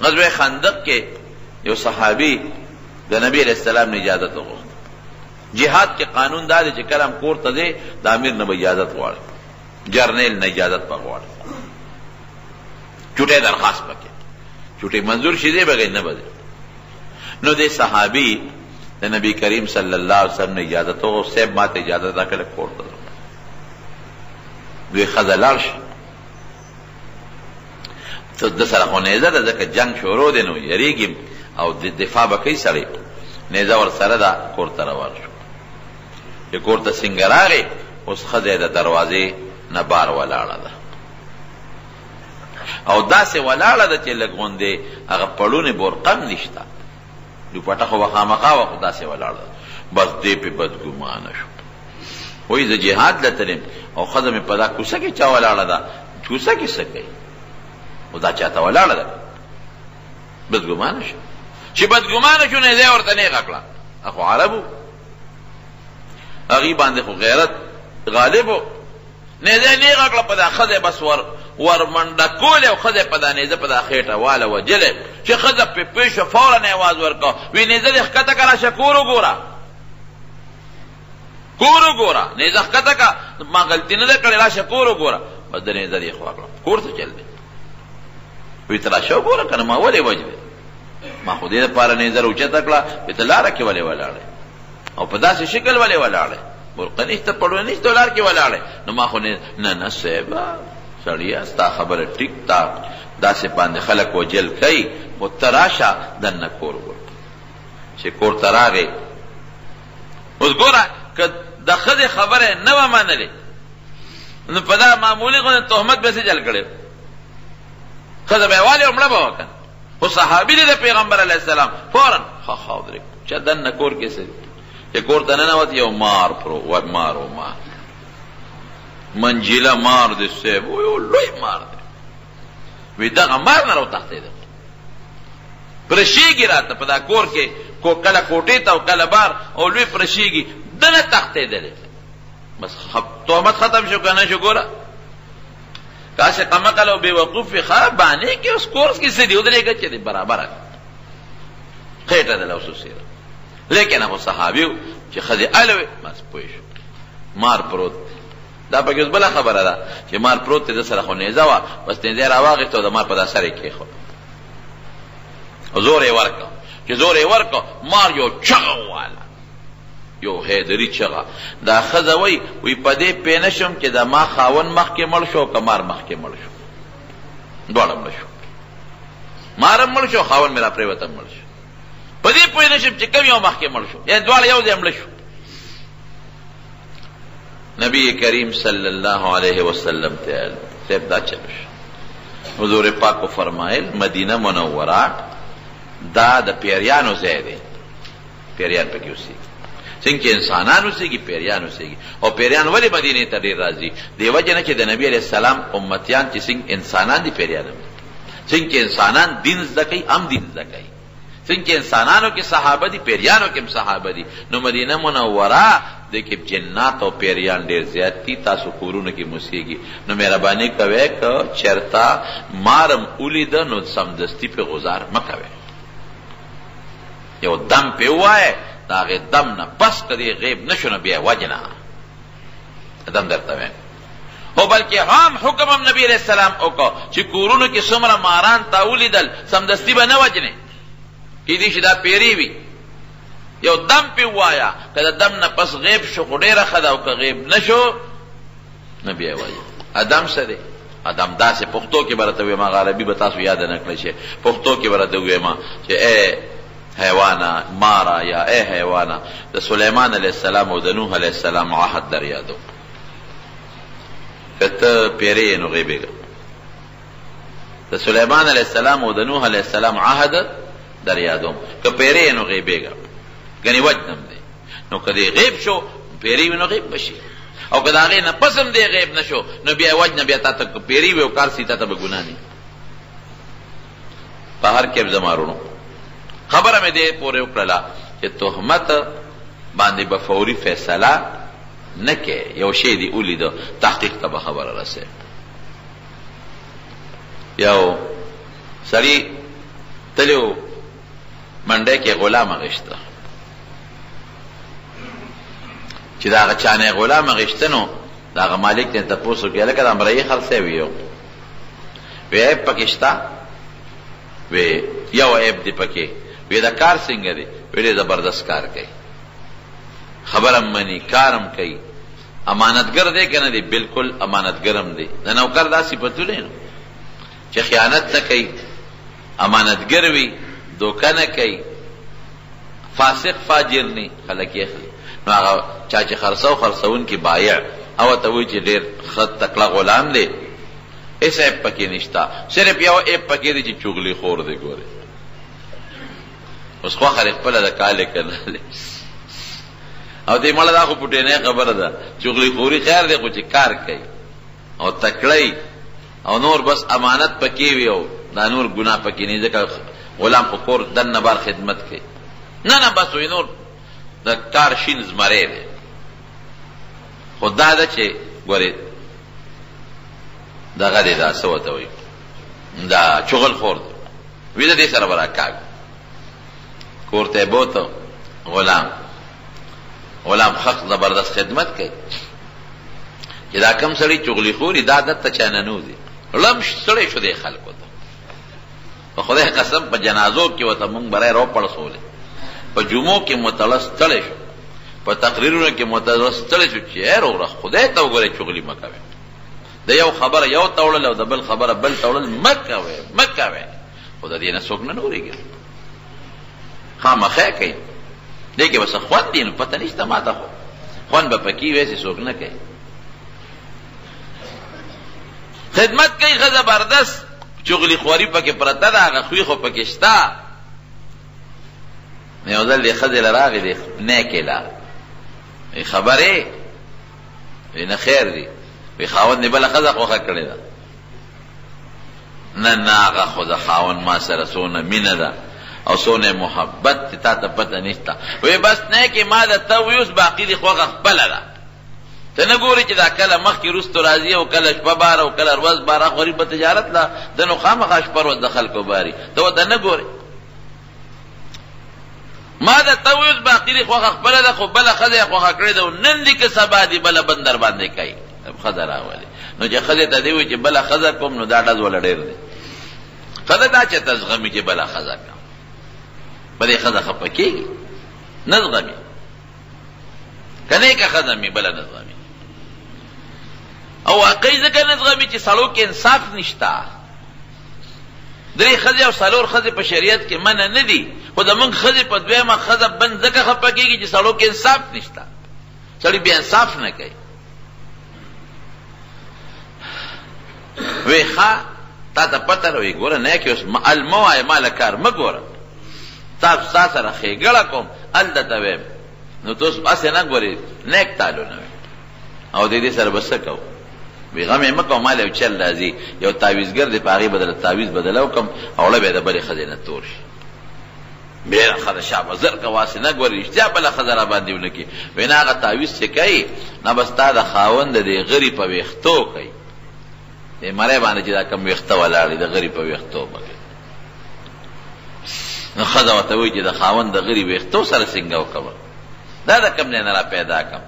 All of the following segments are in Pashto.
غزوه خندق کې یو صحابي د نبی علیہ السلام نه اجازه وغوښته. جهاد کې قانون دا دی چې کلم کور ته دی د امیر نه اجازه غواړي، جرنیل نه اجازه غواړي، چټه درخواست وکړي، چټه منظور شي دی بغیر نه بده. نو دې صحابي د نبی کریم صلی الله علیه وسلم نه اجازه وغوښته، سیب ماته اجازه دا کړه کور ته دوی خزلال شي. ته د سره خو نه ده ځکه جنگ شروع دی نو یریږي او د دفاع به کوي سړی، نیزه ور سره دا کور ته روان شو. چې کور ته څنګه راغی اوس ښځه د دروازې نه بار ولاړه ده او داسې ولاړه ده چې لږ غوندې هغه پړونې بورقم نشته، دوپټه خو به خامخا وه خو داسې ولاړه ده. بس دې پې بدګمانه شو، وایي زه جهاد له تلم او ښځه مې په دا کوڅه کې چا ولاړه ده، کوڅه کې څه کوي او دا چاته ولاړه ده. بدګمانه شو، چې بدګمانه شو نیزه ورته نیغه کړه. اخو عربو هغې باندې خو غیرت غالب و، نیزه نیغه کړه په دا ښځه بس ور منډه کولې او ښځه په دا نیزه په دا خېټه واله وجلې چې ښځه پې پوه شوه فورا یې اواز ورکړه وی نیزه دې ښکته که راشه کور وګوره، کور وګوره، نیزه ښکته که ما غلطي نه ده کړې راشه کور وګوره. بس د نیزه دې خوا کړه کور ته چل دی. وی ته راشه وګوره که نه ما ولې وجلې، ما خو دې دپاره نیزه راوچته کړه وی ته لاره کې ولې ولاړې او په داسې شکل ولې ولاړې، برقه نشته پړونه نشته لار کې ولاړې. نو ما خو نه صاحب سړیه ستا خبره ټیک تا داسې باندې خلک وجل کوي خو ته راشه دننه کور وګوره. چې کور ته راغې اوس ګوره که د ښځې خبره نه وه منلې نو په دا معمولي غوندې تهمت به څه جل کړی، ښځه به یې والې او مړه به وه که خو صحابي دی د پیغمبر علیه السلام فورا ښه ودرېږه چې دننه کور کې څه چې کور ته ننوت یو مار مار و مار منجیله مار دی صاحب یو لوی مار دی. وی دغه مار نه راوتښتېده پرشېږي راته په دا کور کې کله کوټې ته او کله بار او لوی پرشېږي دنه تښتېدلی. بس تهمت ختم شو که نه شو. ګوره کاش قمقل او بېوقوف وي ښه بانې کې اوس کورس کې څه دي ودرېږه چې دی برابره خېټه ده له اوسوسېده. لیکن هغه صحابي و چې ښځې اله وې بس پوه شو مار پروت دا پکې اوس بله خبره ده چې مار پروت دی د سره خو نیزه وه بس نیزه یې راواغېسته او د مار په دا سر یې کېښود او زور یې ورکړه. چې زور یې ورکړه مار یو چغه وواله، یو حیدري چغه. دا ښځه وی په دې پوه نه شم چې د ما خاوند مخکې مړ شو او که مار مخکې مړ شو، دواړه مړه شو، مار هم مړ شو خاوند مې را پرېوته مړ شو. په دې پوه نه شم چې کوم یو مخکې مړ شو، یعنې دواړه یو ځای مړه شو. نبی کریم صلی الله علیه وسلم ته صاحب دا چلو شو. حضور پاک فرمایل مدینه منوره دا د پیریانو ځای دی، پیریان پکې اوسېږي څنګه چې انسانان اوسېږي پیریان اوسېږي. او پیریان ولې مدینې ته ډېر راځي؟ دې وجه نه چې د نبي علیه السلام امتیان چې څنګه انسانان دي پیریان هم څنګه چې انسانان دین زده کوي هم دین زده کوي، څنګه انسانانو کې صحابه دي پیریانو کې هم صحابه دي. نو مدینه منوره د کې جنات او پیریان ډېر زیات دي، تاسو کورونو کې موسیږي. نو مهرباني کوئ که چېرته مارم ولیده نو سمدستي پې غزار مه کوئ، یو دم پې ووایه د هغې دم نه بس که دې غیب نه شو نو بیا وجنه دم درته وایم. او بلکې عام حکم هم نبي علیه السلام وکړه چې کورونو کې څومره ماران تا ولیدل سمدستي به نه وجنې، کیدای شي دا پیری وي، یو دم پې ووایه که د دم نه پس غیب شو خو ډېره ښه ده او که غیب نه شو نه بیا یې وایي. ادم څه دی؟ ادم داسې پښتو کې به راته ویم، هغه عربي به تاسو یاده نه کړی شي، پښتو کې به راته ویم چې ای حیوانه مارا یا ای حیوانه د سلیمان علیه السلام او د نوح علیه السلام عهد در یادو که ته پیری نو غیبېږه. د سلیمان علیه السلام او د نوح علیه السلام عهد در یادوم که پیری نو غیبېږه ګنې وجنم دی. نو که دی غیب شو پیری وي نو غیب بشي، او که د هغې نه پس هم دی غیب نه شو نو بیا وجنه بیا تا ته که پیری وي او کار سي تا ته به ګناه نه. په هر کې زما وروڼو خبره مې دې پورې وکړله چې تهمت باندې به فوري فیصله نه کې، یو شی دی ولیده تحقیق ته به خبره رسې. یو سړي تلو منډه کې غلام غشته چې دا چانه غلام غشتنو دا مالک ته تاسو کې لکه د امرای خرڅه ویو وی پاکستان وی یو عیب دی پکې وی دا کار څنګه دی وی زبردست کار کوي خبرم منی کارم کوي امانتګر دی کنه دی بالکل امانتګرم دی د نوکر دا صفاتونه نو چې خیانت نه کوي امانتګر وي دوکه نه کوي فاسق فاجر نه خلک یې نو هغه چا چې خرڅون کې بایع او ته وی چې ډېر خط تکړه غلام دی ایسا ایپ پکې نشتا صرف یو ایپ پکې دی چې چغلی خور دی ګوره اوس خو خلک په لاره کاله کړل او دې مړه دا خو پټې نه خبره ده چغلی خوري خیر دی خو چې کار کوي او تکړی او نور بس امانت پکې ویو دا نور ګناه پکې نه ځکه غلام خو کور دنه بار خدمت کوي نه بس وی نور دا کار شین زمره دی خدا دا چې ګوره دا غدي دا سوته وي دا چغل خور وی دا دې سره براکاګ کوړته بوته غلام حق زبردست خدمت کوي چې دا کم سړی چغلی خوري دا عادت ته چانه نو دي لمش سړی شو دی خلکو ته په خدای قسم په جنازو کې وته مونږ برای رو پړسولې په جمعو کې متلس تړې شو په تقریرونو کې متلس تړې شو چې هر خدای ته وګوره چغلی مکوي د یو خبره یو تولل او د بل خبره بل تولل مکوي خدای دې نه څوک نه نوريږي خامخې کوي دغه بس خوان دین پته نشته ماته خو خوان به پکې وېسې څوک نه کوي خدمت کوي غزه بردست چغلی خوري پکې پرته ده هغه خوې خو پکې شتا نه ځل دې خزه لراغې دې نه کېلا خبره نه خیر دی وی خاون نه بل خزه خوخه کړی ده نه هغه خو د خاون ما سره سونه مینه ده او سونه محبت تا ته پته نشته وی بس نه کې ما ده ته ویوس باقی دی خوخه خپل ده ته نه ګوري چې دا کله مخکې رستو راځي او کله شپه بار او کله ورځ بار غریب په تجارت لا د نو خامخا شپه ورځ دخل کو باري ته نه ګوري ما ده ته ویوس باقی دی خوخه خپل ده خو بل خزه خوخه کړی ده نن دې کې سبا دی بل بندر باندې کوي خزه راولي نو چې خزه ته دی وي چې بل خزه کوم نو دا ډز ول ډېر دی خزه دا چې تزغمی چې بل خزه کوم بلې خزه خپکیږي نزغمی کنه که خزه می بل نزغمی او واقعي ځکه نزغمی چې سړو کې انصاف نشتا درې خزه او سلور خزه په شریعت کې منع نه دي خو د موږ خزه په دویمه خزه بند ځکه خپکیږي چې سړو کې انصاف نشتا سړی به انصاف نه کوي وی ښا تا ته پته روي ګوره نه کې اوس الموای مال کار مګوره تاسو سره خېګړه کوم الدته ویم نو تاسو اسه نه ګوري نیک تعالو نه او دې سره بس کو وی غمه مکو مال او چل راځي یو تعویزګر دې پاغي بدل تعویز بدلو کوم اوله به د بلې خزینه تور شي میرا خزه شابه زر کا واسه نه ګوري اشتیا بل خزر باندې ونکي ویناغه تعویز چې کوي نه بس تا د خاوند دې غری په وختو کوي مړی باندې چې دا کم ویخته ولاړې د غریب په ویختو باندې نو ښځه ورته وایي چې د خاوند د غریب ویختو سره څنګه وکړم دا د کم نه را پیدا کړم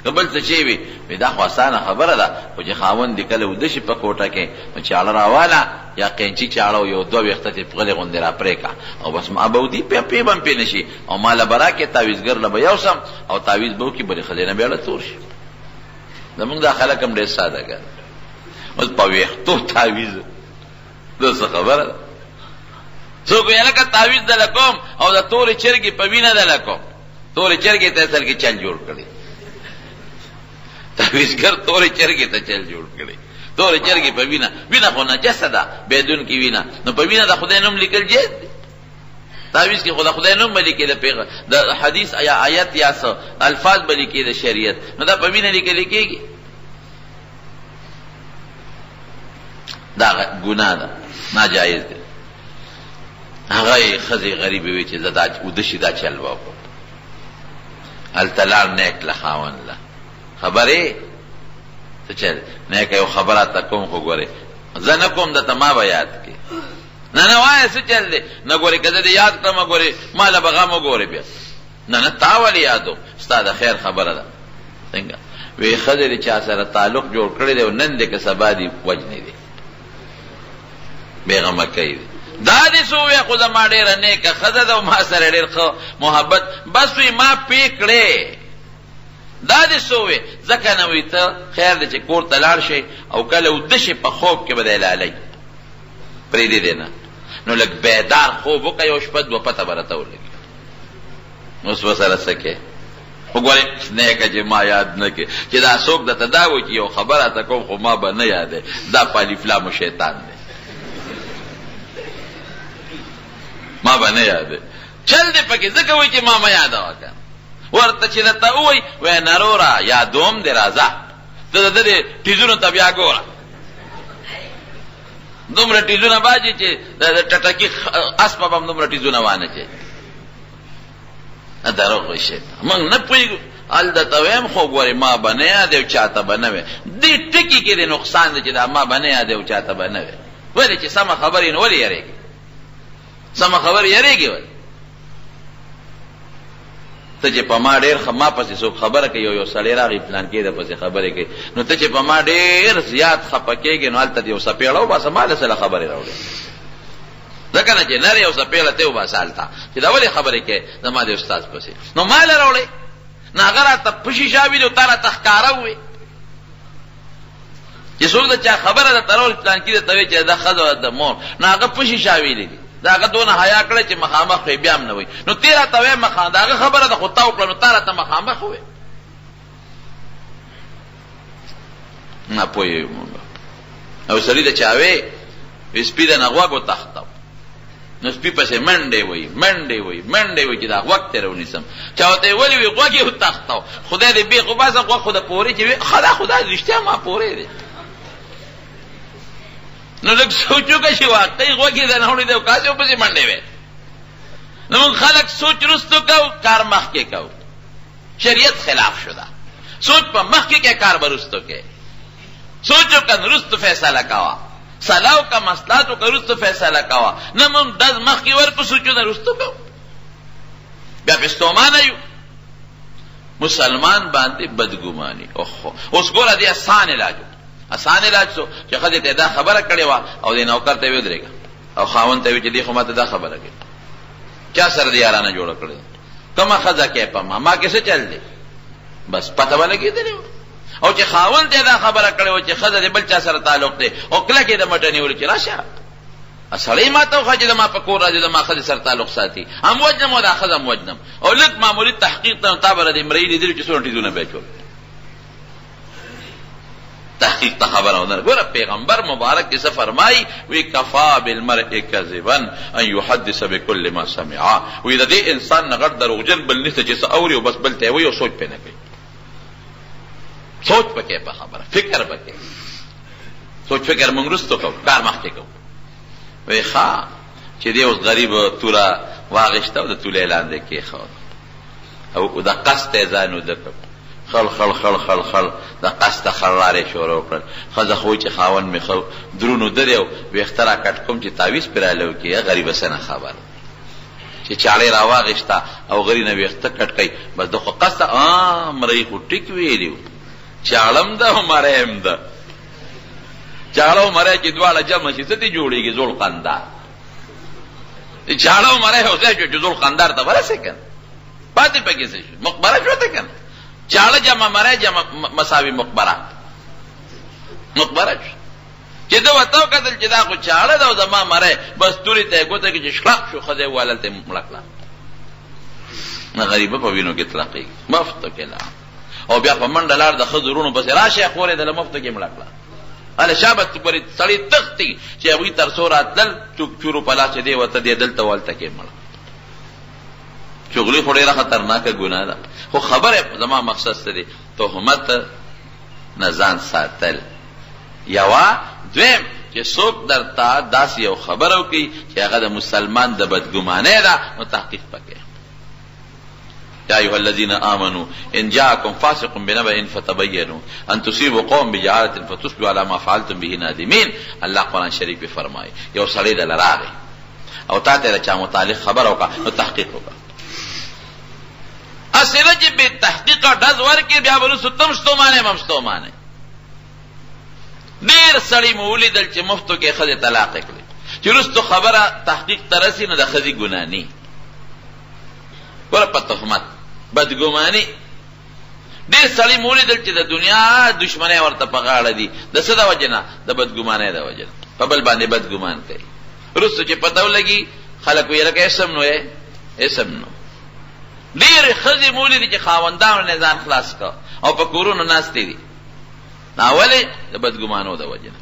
که بل څه شی وي دا خو اسانه خبره ده خو چې خاوند دې کله وده شي په کوټه کې نو چاړه راواله یا قینچي چاړه یو دوه ویخته ته په غلې غوندې را پرې کا او بس ما ابودي په بم پې نشي او مال براکه تعویزګر له یو سم او تعویز بو کې بلې خزینه بیاله تور شي زمونږ دا خلک هم ډېر ساده ګر اوس په ویختو تعویز دغه خبره څوک یې لکه تعویز دلکوم او د تورې چرګې په وینه دلکوم تورې چرګې ته اصل کې چل جوړ کړي تعویزګر تورې چرګې ته چل جوړ کړي تورې چرګې په وینه خو نجسه ده بدون کې وینه نو په وینه د خدای نوم لیکل جاز دي تعویز کې خدای نوم لیکل د حدیث یا آیت یا الفاظ لیکل د شریعت نو دا په وینه لیکل کېږي دا ګناه ده ناجایز ده هغه خزي غریب وي چې زدا ودشي دا چل وو التلال نیک لخاون له خبره ته چل نیک یو خبره تا کوم خو ګوره زنه کوم د تما بیات کې نه وایه څه چل دی، نه ګورې که زه دې یاد کړم ګورې ما له به غم وګورې بیا، نه تا ولې یادو، ستا د خیر خبره ده. څنګه وی ښځې د چا سره تعلق جوړ کړی دی او نن دی که سبا دی وجنې دی، بېغمه کوي دی. دا دې څه وویه خو زما ډېره نیکه ښځه ده او ما سره ډېر ښه محبت، بس وی ما پې کړې. دا دې څه وویې ځکه نه وی ته خیر دی چې کور ته لاړ شئ او کله وده شي په خوب کې به دی لالی پرېږدې دی نه، نو لږ بیدار خوب وکړه یو شپه دوه پته به راته ولګي. اوس به سره څه کې وګورې نیکه چې ما یاد نه کې چې دا څوک درته دا وایي چې یو خبره ته کوم خو ما به نه یادې، دا پالیفلام و شیطان دی، ما به نه یادې چل دی پکې ځکه وایي چې ما مه یادوه که ورته چې درته ووایي وایي نروره یادوم دی راځه ته د دې ټیزونو ته بیا ګوره دومره ټیزونه باجي چې د ټټکي اسپه به هم دومره ټیزونه وانه چې دروغ وایي شیطان موږ نه پوهېږو هلته ته ویم خو ګورې ما به نه یادې او چاته به نه وې دې ټکي کې د نقصان دی چې دا ما به نه یادې او چاته به نه وې ولې چې سمه خبرې نو ولې یېرېږي سمه خبرې یېرېږي ولې ته چې په ما ډېر ما پسې څوک خبره کوي یو سړی راغی پلان کې د پسې خبرې کوي نو ته چې په ما ډېر زیات خفه کېږې نو هلته دې یو څپېړه وباسه ما له سره خبرې راوړې ځکه نه چې نر یو څپېړه ته وباسه هلته چې دا ولې خبرې کوې زما د استاد پسې نو ما له راوړې نو هغه راته په شیشه ویلي او تا راته ښکاره ووې چې څوک د چا خبره درته راوړي پلان کې درته وایي چې دا ښځه د مور نو هغه په شیشه ویلي دي دا هغه دونه حیا کړی چې مخامخ وی بیا هم نه وایي نو تی راته وایې د هغه خبره ده خو تا وکړه نو تا راته مخامخ ووایې نه پوهېږو او سړي د چا وې سپي د نه غوږ وتښتو نو سپي پسې منډې وایي چې دا غوږ ترې ونیسم چا ورته یې ولې وي غوږ یې وتښتو خدای دې بېخ وباسه غوږ خو د پورې چې وي خدا رښتیا ما پورې دی نو لږ سوچ وکړه چې واقعي غوږ یې درنه وړی دی او کاسې ورپسې منډې وې نو موږ خلک سوچ رستو کوو کار مخکې کوو شریعت خلاف شده سوچ په مخکې کې کار به رستو کې سوچ وکړه رستو فیصله کوه صلاح کا مسئلہ تو رستو فیصله کوه نه موږ ډز مخکې ورکو سوچونه رستو کوو بیا پې ستومانه یو مسلمان باندې بدګماني اوس ګوره دې آسان علاج سو چې ښځې ته دا خبره کړې وه او دې نوکر ته یې ودرېږه او خاوند ته یې وي چې دې خو ما ته دا خبره کوي چا سره دې یارانه جوړه کړې کومه ښځه کې په ما کې څه چل دی بس پته به لګېدلې وه او چې خاوند ته دا خبره کړې وه چې ښځه دې بل چا سره تعلق دی او کله کې د مټه نیولې چې راشه سړی ما ته وښه چې زما په کور راځي زما ښځې سره تعلق ساتي هم وجنم او دا ښځه هم وجنم او لږ معمولي تحقیق ته تا به د مرۍ لیدلي چې څونه ټیزونه بیا چول تحقیق ته خبره ونه ګوره پیغمبر مبارک کیسه فرمایي وی کفا بالمرء کذبا ان يحدث بكل ما سمع وی د دې انسان نه غټ دروغجن بل نشته چې څه اوري او بس بل ته وي او سوچ پې نه کوي سوچ پکې په خبره فکر پکې سوچ فکر موږ رستو کوو کار مخکې کوو وی ښه چې دې اوس غریب توره واغېسته او د تولې لاندې کېښود او د قصد یې ځان وده کړ خل د قصد خرارې شروع کړل ښځه خو چې خاوند مې ښه درونو درې او ویښته را کټ کوم چې تعویض پرې راله وکړي غریبه څه نه خبره چې چاړې را واغېسته او غري نه ویښته کټ کوي بس د خو قصد مرۍ خو ټیک ویلي و چاړم ده او مرۍ هم ده چاړه او مرۍ چې دواړه جمع شي څه دې جوړېږي ذوالقندار چاړه او مرۍ او ځای چې ذوالقندار ته ورسې که نه پاتې پکې څه شو مقبره شوته که نه چاړه جمع مرۍ جمع مساوي مقبره شو چې ده ورته وکتل چې دا خو چاړه ده او زما مرۍ بس تورې ته یې ګوته کې چې شړق شو ښځه یې وویل هلته یې مړه کړه نه غریبه په وینو کې تلقېږي مفتو کې لا او بیا په منډه لاړ د ښځو وروڼو پسې راشئ خورې دله مفتو کې مړه کړه هله شابه پورې سړی تښتي چې هغوی تر څو راتلل چورو په لاس چې دی ورته دی دلته والته کې مړه چغلي خو ډېره خطرناکه ګناه ده خو خبره زما مقصد څه دی تهمت نه ځان ساتل یوه دویم چې څوک درته داسې یو خبره وکړي چې هغه د مسلمان د بدګمانۍ ده نو تحقیق پکې يا أيها الذين آمنوا إن جاءكم فاسق بنبأ فتبينوا أن تصيبوا قوم بجهالة فتصبحوا على ما فعلتم به نادمين الله قرآن شریف فرمائے یو سړی دل راغی او تا ته چا متعلق خبر وکړه نو تحقیق وکړه. اسره چې به تحقیق ډز ورکې بیا ورسو تم شتومانه ممشتومانه. ډیر سړی مولیدل چې مفتو کې خځه طلاق کړي چې رستو خبره تحقیق ترسي نه د خځې ګناه نه ور په تهمت بدګماني. ډیر سړی مولیدل چې د دنیا دشمنه ورته په غاړه دي د څه د وجنه د بدګمانه د وجنه په بل باندې بدګمان کوي. رستو چې پتاو لګي خلک ویل کې اسم نو اسم نو. ډیر خځې مولیدي چې خاوندانو نه ځان خلاص کا او په کورونو ناشته دي ناوله د بدګمانو د وجنه.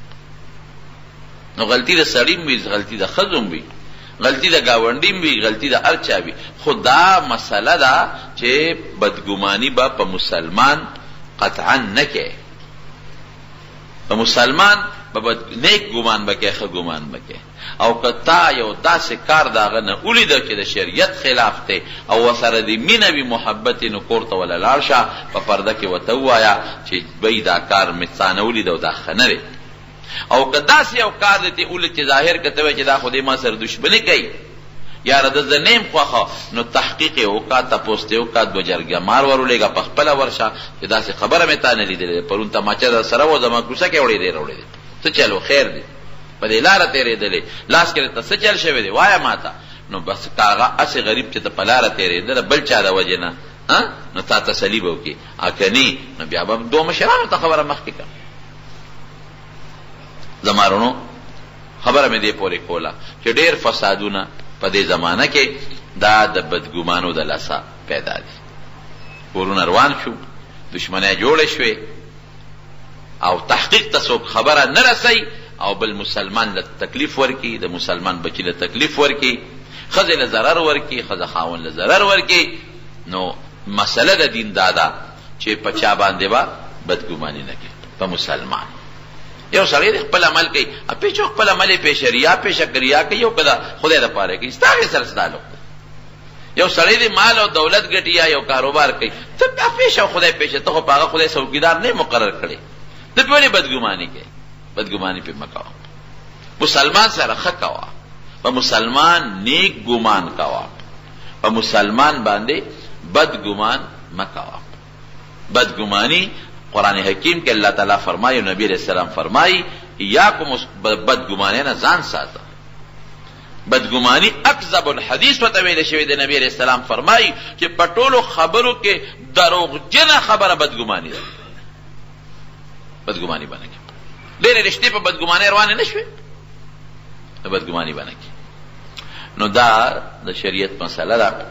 نو غلطی د سړیم وی، غلطی د خزم وی، غلطی د گاونډیم وی، غلطی د ارچا وی. خدا مسله دا چې بدګمانی با په مسلمان قطعا نه کې. په مسلمان به نیک ګمان بکې، ښه ګمان بکې. او کتا یو داسې کار داغه نه ولیده چې د شریعت خلاف ته او وسره د مینه وی محبت نو کوړته ولا لاړشه په پرده کې وته وایا چې بې دا کار مثانه ولیده او دا خنره. او کدا سي او کار دې اول چې ظاهر کته چې دا خو دې ما سره دښمنی کوي یا رد زنیم خوخه نو تحقیق او کا تاسو او کا دو جرګه مار ورولېګه په خپل ورشه چې دا سي خبره مې تا نه لیدلې پرون تماچا سره و زما کوڅه کې وړې دی وړې ته چلو خیر دی په دې لار تیرې دلې لاس کې ته څه چل شوی دی وایا ماته. نو بس کاغه اسه غریب چې ته په لار تیرې دل بل چا دا وجنه نو تا تسلیب وکي اکني نو بیا به دوه مشرانو ته خبره مخکې کړه. زمارونو خبره مې دې پورې کوله چې ډېر فسادونه په دې زمانہ کې دا د بدګمانو د لاسه پیدا دي. ورونه روان شو، دشمنه جوړه شوې او تحقیق ته څوک خبره نه رسي او بل مسلمان له تکلیف ورکی، د مسلمان بچی له تکلیف ورکی، خزه له ضرر ورکی، خزه خاون له ضرر ورکی. نو مسله د دین دادا چې پچا باندې با بدګمانی نه کوي په مسلمان. یو سړی خپل عمل کوي په چوک خپل عمل پیش ریا پیش کریا کوي یو کدا خدای د پاره کوي ستاره سره ستالو. یو سړی د مال او دولت ګټیا یو کاروبار کوي ته په پیش او خدای پیش ته خو پاغه خدای څوکیدار نه مقرر کړي ته په بدګمانی کوي. بدګمانی په مکو مسلمان سره خکوا په مسلمان نیک ګمان کوا په مسلمان باندې بدګمان مکوا. بدګمانی قرآن حکیم کې الله تعالی فرمایي نبی علیہ السلام فرمایي یاکم بدګمانی نه ځان ساته. بدګمانی اکذب الحدیث وته ویل شوی د نبی علیہ السلام فرمایي چې پټولو خبرو کې دروغجنه خبره بدګمانی ده. بدګمانی باندې ډېر رښتې په بدګمانی روانه نشوي د بدګمانی باندې. نو دا د شریعت مسله ده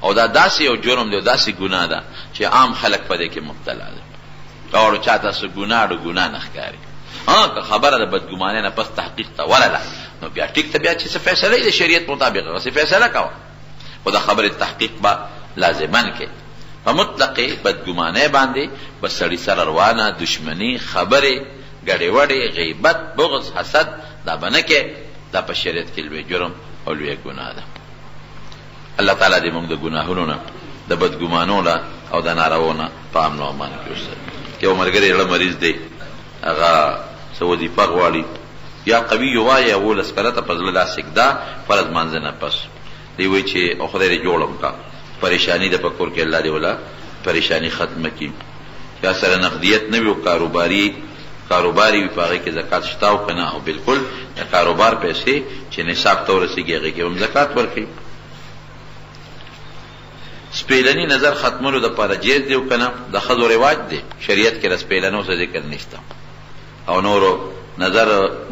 او دا داسې یو جرم دی، داسې ګناه ده چې عام خلک په دې کې مبتلا دي. او چاته سو ګناه د ګناه نه ښکاري. که خبره د بدګمانی نه پس تحقیق ته ورله نو بیا ټیک ته بیا چې څه فیصله د شریعت مطابق غوښتي فیصله کوه. خو د خبره تحقیق با لازمان کې په مطلق بدګمانی باندې بس سړی سره روانه دشمنی خبره ګډې وډې غیبت بغض حسد دا بنه کې دا په شریعت کې لوی جرم او لوی ګناه ده. الله تعالی دې موږ د ګناهونو نه د بدګمانو نه او د نارواونه په امن او امان کې اوسه. یو مرګري له مریض دی هغه سعودي پغواړي یا قوي وایي او لسکرته په ځل لا سجدا فرض مانځ نه پس دی وی چې او خدای دې جوړم کا پریشانی د پکور کې الله دې ولا پریشانی ختم کړي. یا سره نقدیت نه وي کاروباري په کې زکات شته او کنه او بالکل کاروبار پیسې چې نصاب ته ورسیږي هغه کې هم زکات ورکړي. سپیلنی نظر ختمولو د پاره جیز دیو کنه د خزو رواج دی شریعت کې سپیلنو څه ذکر نشته او نورو نظر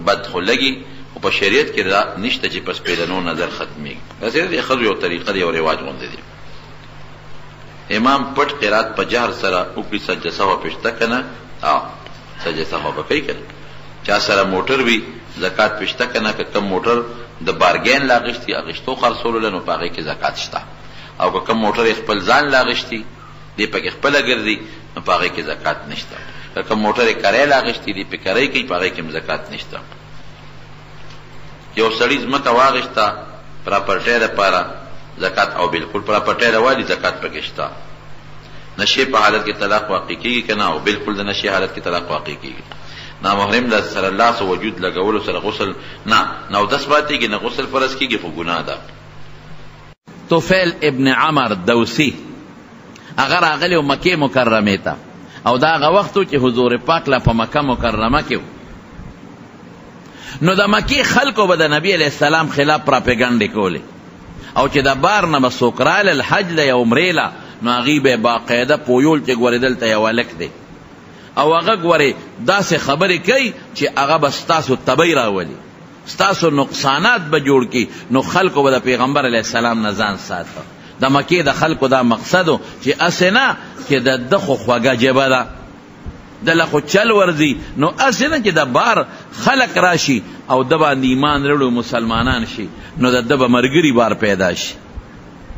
بد خو لګي او په شریعت کې دا نشته چې په سپیلنو نظر ختمي. غزه د خزو یو طریقه دی او رواج غونډه دی. امام پټ قرات په جهر سره او کې سجده سوا پښته کنه سجده سوا به کوي کنه. چا سره موټر وی زکات پښته کنه که کم موټر د بارګین لاغشتي اغشتو خرڅول لنو پاغه کې زکات شته او که کم موټر خپل ځان لاغشتي دی پکې خپل ګرځي نو پاغه کې زکات نشته. که کم موټر کرای لاغشتي دی پکې کرای کې پاغه کې زکات نشته. یو سړی زمکه واغشتا پراپرټی لپاره زکات او بالکل پراپرټی راوالي زکات پکې شته. نشي په حالت کې طلاق واقع کیږي کنه او بالکل د نشي حالت کې طلاق واقع کیږي. نامحرم د سره الله سو وجود لګولو سره غسل نه نو داس پاتېږي نه غسل فرض کېږي خو ګناه ده. طفیل ابن عمر دوسی هغه راغلی و مکې مکرمې ته او دا هغه وخت و چې حضور پاک لا په مکه مکرمه کې نو د مکې خلکو به د نبی علیه السلام خلاف پراپیګنډې کولې او چې د بار نه به څوک رالل حج له یا عمرې له نو هغوی به باقاعده پویول چې ګورې دلته یو هلک دی او هغه ګورې داسې خبرې کوي چې هغه به ستاسو تبی راولي ستاسو نقصانات به جوړ کړي نو خلکو به د پیغمبر علیه السلام نه ځان ساته. د مکې د خلکو دا مقصد و چې اسې نه چې د ده خو خوږه ژبه ده دله خو چل ورځي نو اسې نه چې د بار خلق راشي او د باندې ایمان راوړي مسلمانان شي نو د ده به ملګري بار پیدا شي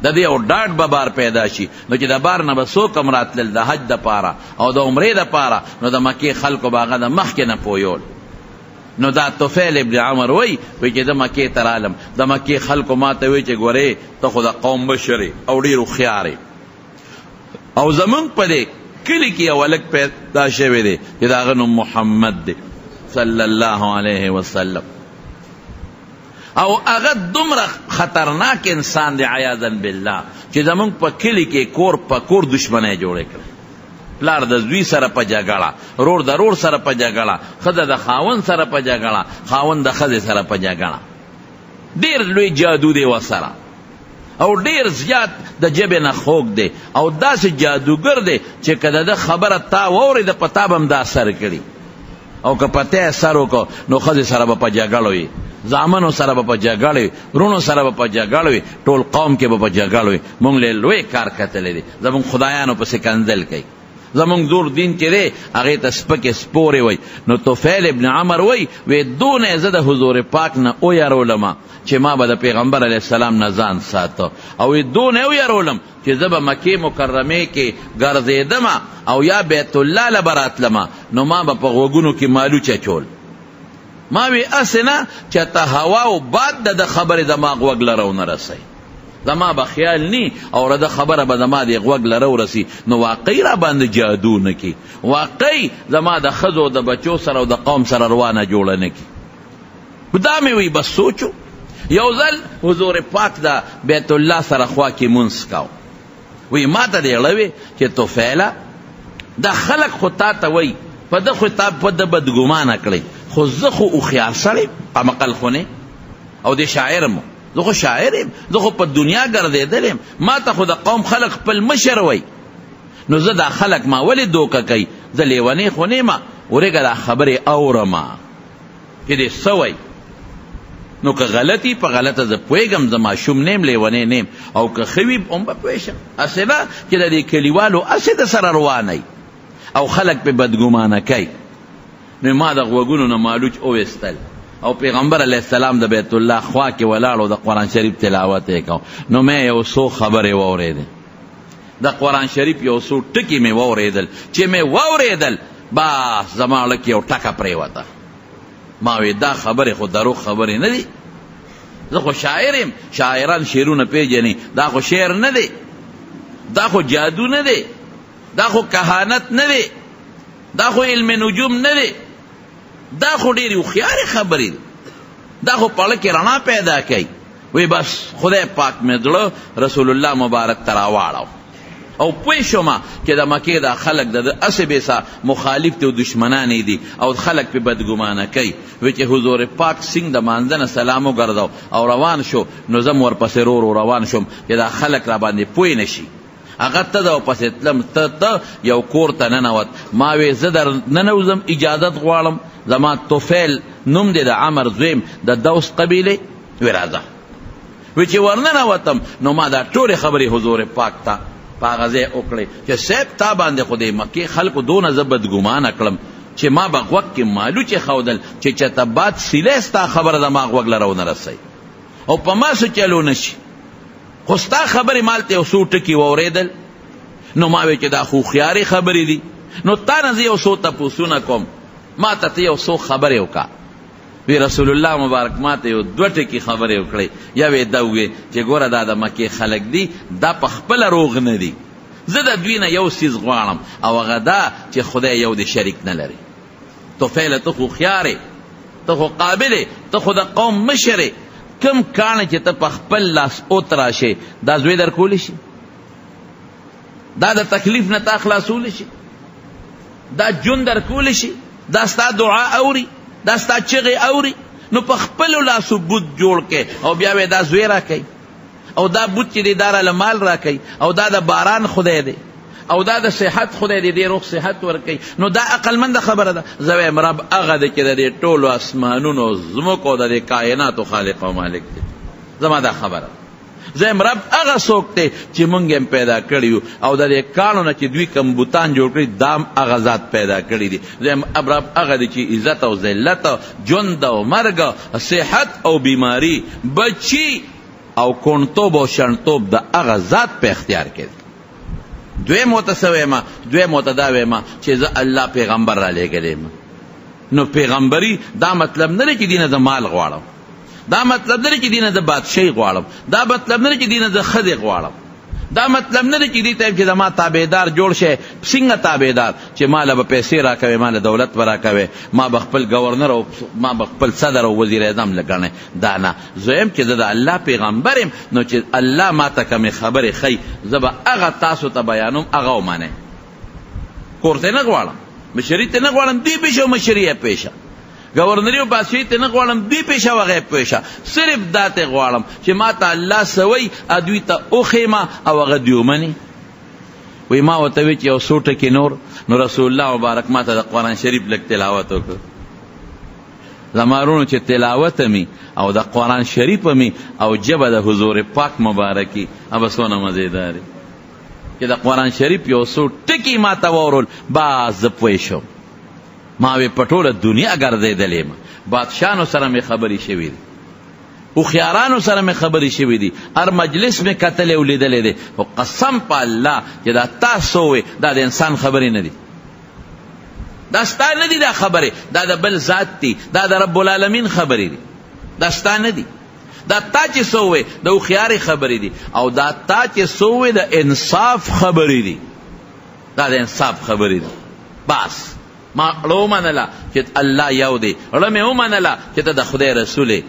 د دې او ډاډ به بار پیدا شي نو چې د بار نه به څوک هم راتلل د حج دپاره او د عمرې دپاره نو د مکې خلکو به هغه د مخکې نه پویول. نو دا طفیل ابن عمر وی چې د مکې ته رالم د مکې خلکو ما ته وی چې ګورې ته خو د قوم بشرې او ډېر هوښیار او زمونږ په دې کلي کې یو هلک پیدا شوی دی چې د هغه نوم محمد دی صلی الله علیه وسلم او هغه دومره خطرناک انسان دی عیاذا بالله چې زمونږ په کلي کې کور په کور دشمنۍ جوړې کړې پلار د زوی سره په جګړه رور د رور سره په جګړه ښځه د خاوند سره په جګړه خاوند د ښځې سره په جګړه ډېر لوی جادو دی ورسره او ډېر زیات د ژبې نه خوږ دی او داسې جادوګر دی چې که د ده خبره تا واورېده په تا به هم دا اثر کړي او که په ته اثر وکړو نو ښځې سره به په جګړه وي زامنو سره به په جګړه وي رونو سره به په جګړه وي ټول قوم کې به په جګړه وي. مونږ له لوی کار کتلی دی زمونږ خدایانو پسې کنځل کوي زمونږ زور دین چې دی هغې ته سپکې سپورې وی. نو طفیل ابن عمر وی دونه زه د حضور پاک نه ویرولم چې ما به د پیغمبر علیه السلام نه ځان ساته او دونه ویرولم چې زه به مکې مکرمې کې ګرځېدم او یا بیت الله له به راتلم نو ما به په غوږونو کې مالوچ اچول ما وی اسې نه چې ته هوا او باد د خبرې دماغ غوږ لره ونه رسئ زما به خیال نی او د خبره به زما د غوږ لره ورسي نو واقعي را باندې جادو نه کی واقعي زما د ښځو د بچو سره او د قوم سره روانه جوړه نه کی. دا مې وی بس سوچو یو ځل حضور پاک د بیت الله سره خوا کې مونځ کاو وی ما ته دې اړوي چې طفیله دا خلق خو تا ته وی په ده خو تا په ده بدګمانه کړی خو زه خو هوښیار سړی قمقل خو نه او د شاعر مو زه خو شاعر یم زه خو په دنیا ګرځېدلی یم ما ته خو د قوم خلق خپل مشر وی نو زه دا خلق ما ولې دوکه کوي زه لیونی خو نه یم ورېږه دا خبرې اورم چې دې څه وی نو که غلطی په غلطه زه پوهېږم زه ماشوم نیم لیونی نیم او که ښه وي هم به پوه شم هسې نه چې د دې کلیوالو هسې د سره روانئ او خلق پې بدګمانه کوي. نو ما د غوږونو نه مالوچ وویستل او پیغمبر علیه السلام د بیت الله خوا کې ولاړ او د قرآن شریف تلاوت یې کو نو مې یو څو خبرې واورېدې د قرآن شریف یو څو ټکي مې واورېدل چې مې واورېدل بس زما لکه یو ټکه پرېوته ما وی دا خبرې خو دروغ خبرې نه دي زه خو شاعر یم شاعران شعرونه پیژني دا خو شعر نه دی دا خو جادو نه دی دا خو کهانت نه دی دا خو علم نجوم نه دی دا خو ډېرې هوښیارې خبرې دي دا خو پړه کې رڼا پیدا کوي وی بس خدای پاک مې زړه رسول الله مبارک ته راواړو او پوه شوم چې د مکې دا خلک د هسې بېسا مخالف دي او دشمنان دي او خلک پې بدګمانه کوي وی چې حضور پاک سینګ د مانځه نه سلام وګرځو او روان شو نو زه م ورپسې رو روان شوم چې دا خلک را باندې پوه نه شي هغه ته د ورپسې تلم ته یو کور ته ننوت ما وی زه در ننوځم اجازت غواړم زما طفیل نوم دی د عمر زویم د دوس قبیلې وی راځه وی چې ورننوتم نو ما دا ټولې خبرې حضور پاک ته په هغه ځای وکړې چې صاحب تا باندې خو د مکې خلکو دونه زه بدګمانه کړم چې ما به غوږ کې مالوچې ښودل چې چېرته باد سیلی ستا خبره زما غوږ لره ونه رسئ او په ما څه چلو نه شي خو ستا خبرې مالته یو څو ټکي واورېدل نو ما وی چې دا خو هوښیارې خبرې دي نو تا نه زه یو څو تپوسونه کوم ما ته یو څو خبرې وکړه وی رسول الله مبارک ما ته یو دوه ټکي خبرې وکړې یوې دا ووې چې ګوره دا د مکې خلک دي دا په خپله روغ نه دي زه د دوی نه یو څیز غواړم او هغه دا چې خدای یو د شریک نه لري طفیل ته خو خیارې، ته خو قابلې، ته خو د قوم مشرې، کم کاڼه چې ته په خپل لاس اوتراشې دا زوی در کولی شي؟ دا د تکلیف نه تا خلاصولی شي؟ دا جون در کولی شي؟ دا ستا دعا اوري؟ دا ستا چغې اوري؟ نو په خپلو لاسو بوت جوړ کې او بیا وې دا زوی را کوي، او دا بوت چې دی دا راله مال را کوي، او دا د باران خدای دی، او دا د صحت خدای دی، دی روغ صحت ورکوي. نو دا عقلمنده خبره ده. زه وایم رب هغه دی چې د دې ټولو اسمانونو ځمکو او د دې کائناتو خالق او مالک دی. زما دا خبره. زه وایم رب هغه څوک دی چې مونږ یې پیدا کړي یو، او د دې کاڼو نه چې دوی کوم بوتان جوړ کړي دام هغه ذات پیدا کړي دي. زه وایم رب هغه دی چې عزت او ذلت، ژوند او مرګ، صحت او بیماری، بچي او کونټوب او شنټوب د هغه ذات په اختیار کې دی. دویم ورته څه ویمه؟ دویم ورته دا ویمه چې زه الله پیغمبر را لېږلی یم. نو پیغمبري دا مطلب نه دی چې دینه د مال غواړم، دا مطلب نه دی چې دینه د بادشاهي غواړم، دا مطلب نه دی چې دینه د ښځې غواړم، دا مطلب نه دی چې دې ته چې زما تابعدار جوړ شي. څنګه تابعدار؟ چې ماله به پیسې راکوې، ماله دولت به راکوې، ما به خپل گورنر او ما به خپل صدر او وزیر اعظم لګڼې. دا نه. زه یم چې زه د الله پیغمبر یم، نو چې الله ما ته کومې خبرې ښیي زه به هغه تاسو ته بیانوم، هغه ومنئ. کور ته نه غواړم، مشري ته نه غواړم، دوی پیشه او مشري یې پیشه، گورنری او بادشاهي ته نه غواړم، دوی پیشه او هغه پیشه، صرف دا ته غواړم چې ما ته الله سوی دوی ته وښیمه او هغه دوی ومني. وی ما ورته وی چې یو څو ټکي نور. نو رسول الله مبارک ما ته د قرآن شریف لږ تلاوت وکړ. زما وروڼو چې تلاوت مې او د قرآن شریف مې او ژبه د حضور پاک مبارکي هغه څونه مزېدارې چې د قرآن شریف یو څو ټکي ما ته واورول، باز زه پوه شوم. ما وی په ټوله دنیا ګرځېدلی یم، بادشاهانو سره مې خبرې شوي دي، هوښیارانو سره مې خبرې شوي دي، هر مجلس مې کتلی او لیدلی دی، خو قسم په الله چې دا تاسو وې دا د انسان خبرې نه دي، دا ستا نه دي، دا خبرې دا د بل ذات دي، دا د رب العالمین خبرې دي، دا ستا نه دي. دا تا چې څه وې د هوښیارې خبرې دي، او دا تا چې څه وې د انصاف خبرې دي، دا د انصاف خبرې دي. بس ما اړه ومنله چې الله یو دی، اړه مې ومنله چې ته د خدای رسول یې،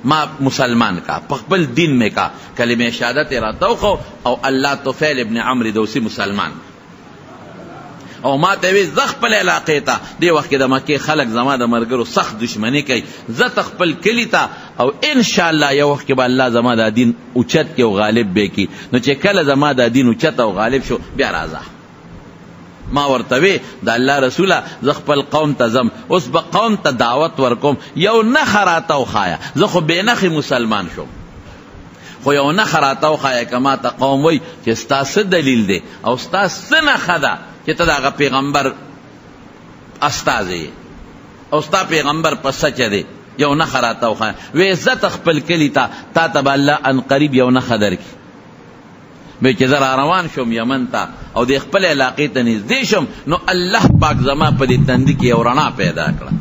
ما مسلمان کا، په خپل دین مې کا، کلمه شهادت یې راته وښو، او الله طفیل ابن عمرو دوسي مسلمان، او ما ته وی زه خپل علاقې ته دې وخت کې د مکې خلک زما د ملګرو سخت دشمني کوي، زه ته خپل کلي ته، او انشاءالله یو وخت کې به الله زما د دین اوچت کې او غالب به کي. نو چې کله زما د دین اوچت او غالب شو بیا راځه. ما ورته وی د الله رسوله زه خپل قوم ته ځم، اوس به قوم ته دعوت ورکوم، یو نښه راته وښایه، زه خو بې نښې مسلمان شوم، خو یو نښه راته وښایه که ما ته قوم وی چې ستا څه دلیل دی او ستا څه نښه ده چې ته د هغه پیغمبر استازی یې او ستا پیغمبر په سچه دی، یو نښه راته وښایه. وی عزت خپل کلي ته، تا ته به الله ان قریب یو نښه درکړي. بیا چې زه را روان شوم یمن ته او د خپل علاقې ته نږدې شم، نو الله پاک زما په دې تندي کې یو رڼا پیدا کړه،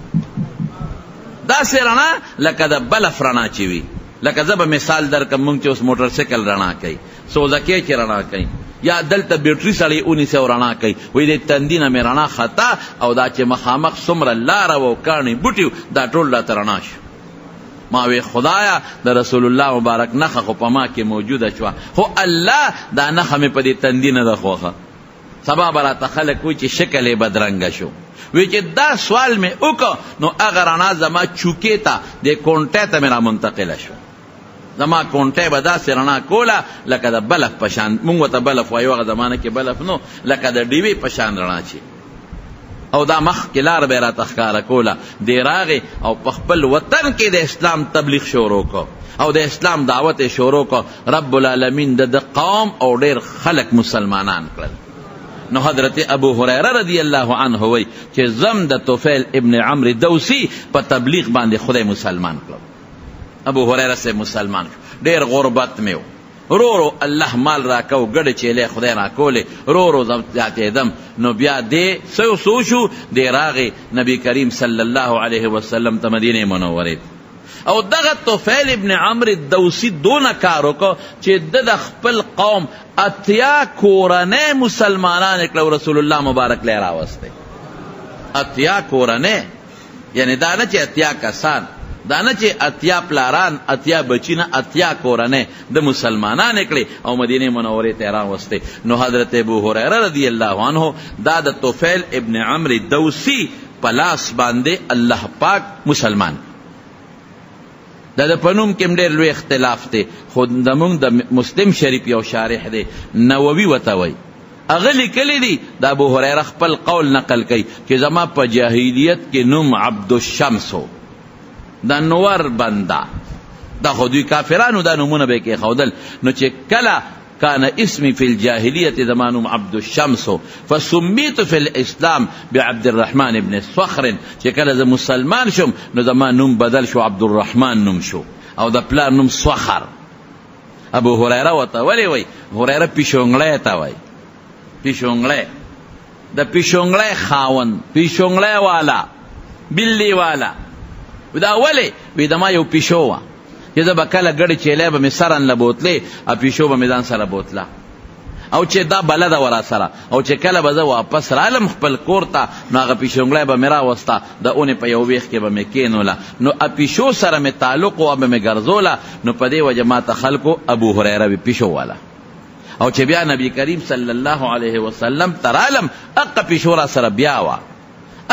داسې رڼا لکه د بلف رڼا چې وي. لکه زه به مثال درکړم، مونږ چې اوس موټر سایکل رڼا کوي، سوزکې چې رڼا کوي، یا دلته بیټري سړی اونیسي او رڼا کوي، وایي د تندي نه مې رڼا خطا، او دا چې مخامخ څومره لاره و او کاڼي بوټي دا ټول راته رڼا شو. ما وی خدایا د رسول الله مبارک نخه خو په ما کې موجوده شوه، خو الله دا نخه مې په دې تندي نه ده خوښه. سبا به راته خلک وایي چې شکل یې بدرنګه شو. وی چې دا سوال مې وکړه، نو هغه رڼا زما چوکې ته د کونټۍ ته مې را منتقله شوه. زما کونټۍ به داسې رڼا کوله لکه د بلف په شان، مونږ ورته بلف وایو، هغه زمانه کې بلف نو، لکه د ډیوې په شان رڼا چې، او دا مخکې لار به یې راته ښکاره کوله. دی راغې او په خپل وطن کې د اسلام تبلیغ شروع کو او د اسلام دعوت یې شروع کو. رب العالمین د قوم او ډېر خلک مسلمانان کړل. نو حضرت ابو هریره رضی الله عنه وی چې زم د طفیل ابن عمرو دوسی په تبلیغ باندې خدای مسلمان کړ. ابو هریره سے مسلمان شو، ډېر غربت مې رو رو الله مال راکو، ګډه چیلې خدای راکولې، رو رو زیاتېدم. نو بیا دې سو شو، دې راغې نبی کریم صلی الله علیه وسلم ته مدینه منورې، او دغه طفیل ابن عمرو دوسی دونه کار وکړو چې د خپل قوم 80 کورنۍ مسلمانان کړه، رسول الله مبارک لې راوسته 80 کورنۍ. یعنی دا نه چې اتیا کسان، دا نه چې اتیا پلاران، اتیا بچی نه، اتیا کورنۍ د مسلمانان کړي او مدینه منورې ته راوستي. نو حضرت ابو هریره رضی الله عنه دا د طفیل ابن عمرو دوسی په لاس باندې الله پاک مسلمان. دا د پنوم کې ډېر لوی اختلاف دی، خو زمونږ د مسلم شریف یو شارح دی نووي ورته وایي، هغه لیکلی دی د ابو هریره خپل قول نقل کوي چې زما په جاهلیت کې نوم عبدالشمس و، دا نور بنده، دا خو دوی کافرانو دا نومونه به کې ښودل. نو چې کله کان اسمی فی الجاهلیت زما نوم عبدالشمس و فسمیت فی الاسلام بعبد الرحمن ابن صخر، چې کله زه مسلمان شم نو زما نوم بدل شو عبدالرحمن نوم شو او د پلار نوم صخر. ابو هریره ورته ولې وایي؟ هریره پیشونګلی ته وایي، پیشونګلی، د پیشونګلی خاوند، پیشونګلی والا، بلی والا. دا ولې؟ وی د ما یو پیشو وه چې زه به کله ګډې چیلی به مې سرن له بوتلې او پیشو به مې ځان سره بوتله، او چې دا بلده وه را سره، او چې کله به زه واپس رالم خپل کور ته نو هغه پیشونګلی به مې راوسته، د اونې په یو ویښ کې به مې کېنوله، نو پیشو سره مې تعلق و به مې ګرځوله. نو په دې وجه ما ته خلکو ابو هریره وي پیشو والا. او چې بیا نبی کریم صلی الله علیه وسلم ترالم اقا پیشو را سره بیا وه،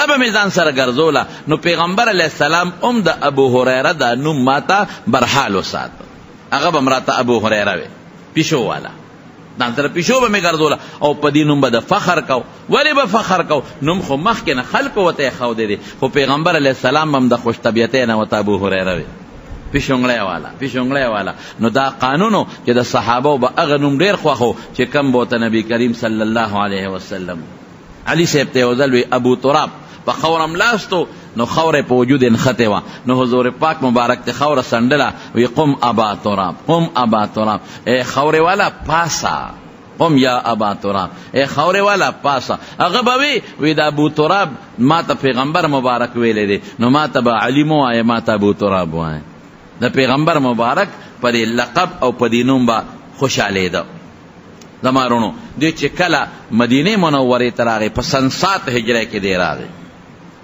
ابا می ځان سره ګرځوله. نو پیغمبر علیه السلام د ابو هریره دا نوم ماته برحال وساته، هغه به مراته ابو هریره وي پیشو والا، ځان سره پیشو به مې ګرځوله او په دې نوم به د فخر کو. ولې به فخر کو؟ نوم خو مخکې نه خلکو ورته یې ښودی دی، خو پیغمبر علیه السلام هم د خوش طبیعتۍ نه ورته ابو هریره وي پیشونګلی والا، پیشونګلی والا. نو دا قانونو چې د صحابو به هغه نوم ډېر خوښ و چې کم به ورته نبي کریم صلی الله علیه وسلم. علي صاحب ته یو ځل وی ابو تراب په خوره ملاستو، نو خوره په وجود انخته وه، نو حضور پاک مبارک ته خوره سنډله، وی قم ابا تراب، قم ابا تراب، ای خوره والا پاسا، قم یا ابا تراب، ای خوره والا پاسا. هغه به وی د ابو تراب ما ته پیغمبر مبارک ویلی دی، نو ما ته به علي مه وایه، ما ته ابو تراب وایه. د پیغمبر مبارک په دې لقب او په دې نوم به خوشحالېده. زما رونو دوی چې کله مدینې منورې ته راغی په سن 7 هجرۍ کې دی راغی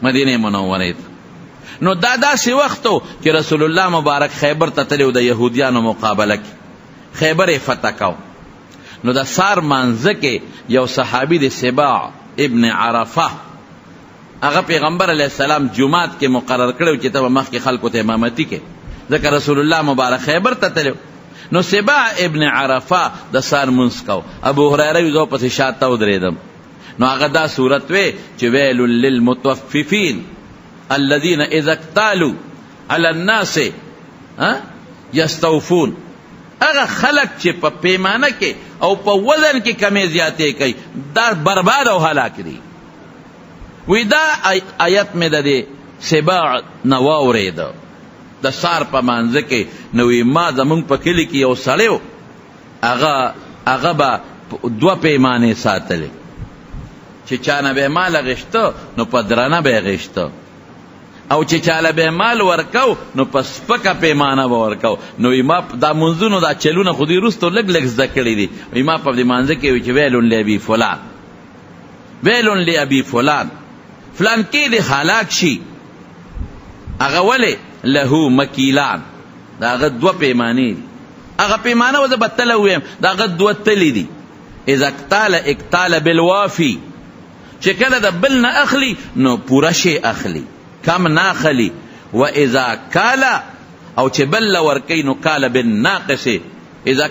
مدینې منورې ته، نو دا داسې وخت و چې رسول الله مبارک خیبر ته تللی و د یهودیانو مقابله کې، خیبر یې فتح کو. نو د سار مانځه کې یو صحابي د سباع ابن عرفه، هغه پیغمبر علیه السلام جمعات کې مقرر کړی چې ته به مخکې خلکو ته امامتي کې، ځکه رسول الله مبارک خیبر ته تللی. نو سباع ابن عرفه د سار منځ کو، ابو هریره وی زه پسې شاته ودرېدم. نو هغه دا صورت وی چې ویل للمطففین الذین اذا اکتالوا علی الناس یستوفون، هغه خلق چې په پیمانه کې او په وزن کې کمی زیاتې کوي دا برباد او هلاک دي. وی دا آیت مې د دې سباع نه واورېده د سار په مانځه کې. نو وی ما زمونږ په کلي کې یو سړی و، هغه به 2 پیمانې ساتلې، چې چانه به مال غشته نو په درنه به غشته، او چې چاله به مال ورکو نو په سپکه پیمانه به ورکو. نو ما دا منځونو دا چلونه خو دې وروستو لږ لږ زده کړي دي. ما په دې مانځه کې وي چې ویل لابي فلان، ویل لابي فلان، فلان کې دې هلاک شي. هغه ولې له مکیلان، دا هغه 2 پیمانې دي، هغه پیمانه و زه به تله ویم دا هغه 2 تلې دي. اذا اکتال بالوافي، چې کله د بل نه اخلي نو پوره شی اخلي، کم نه اخلي. و اذا کالا، او چې بل ورکی نو کالا بالناقص. اذا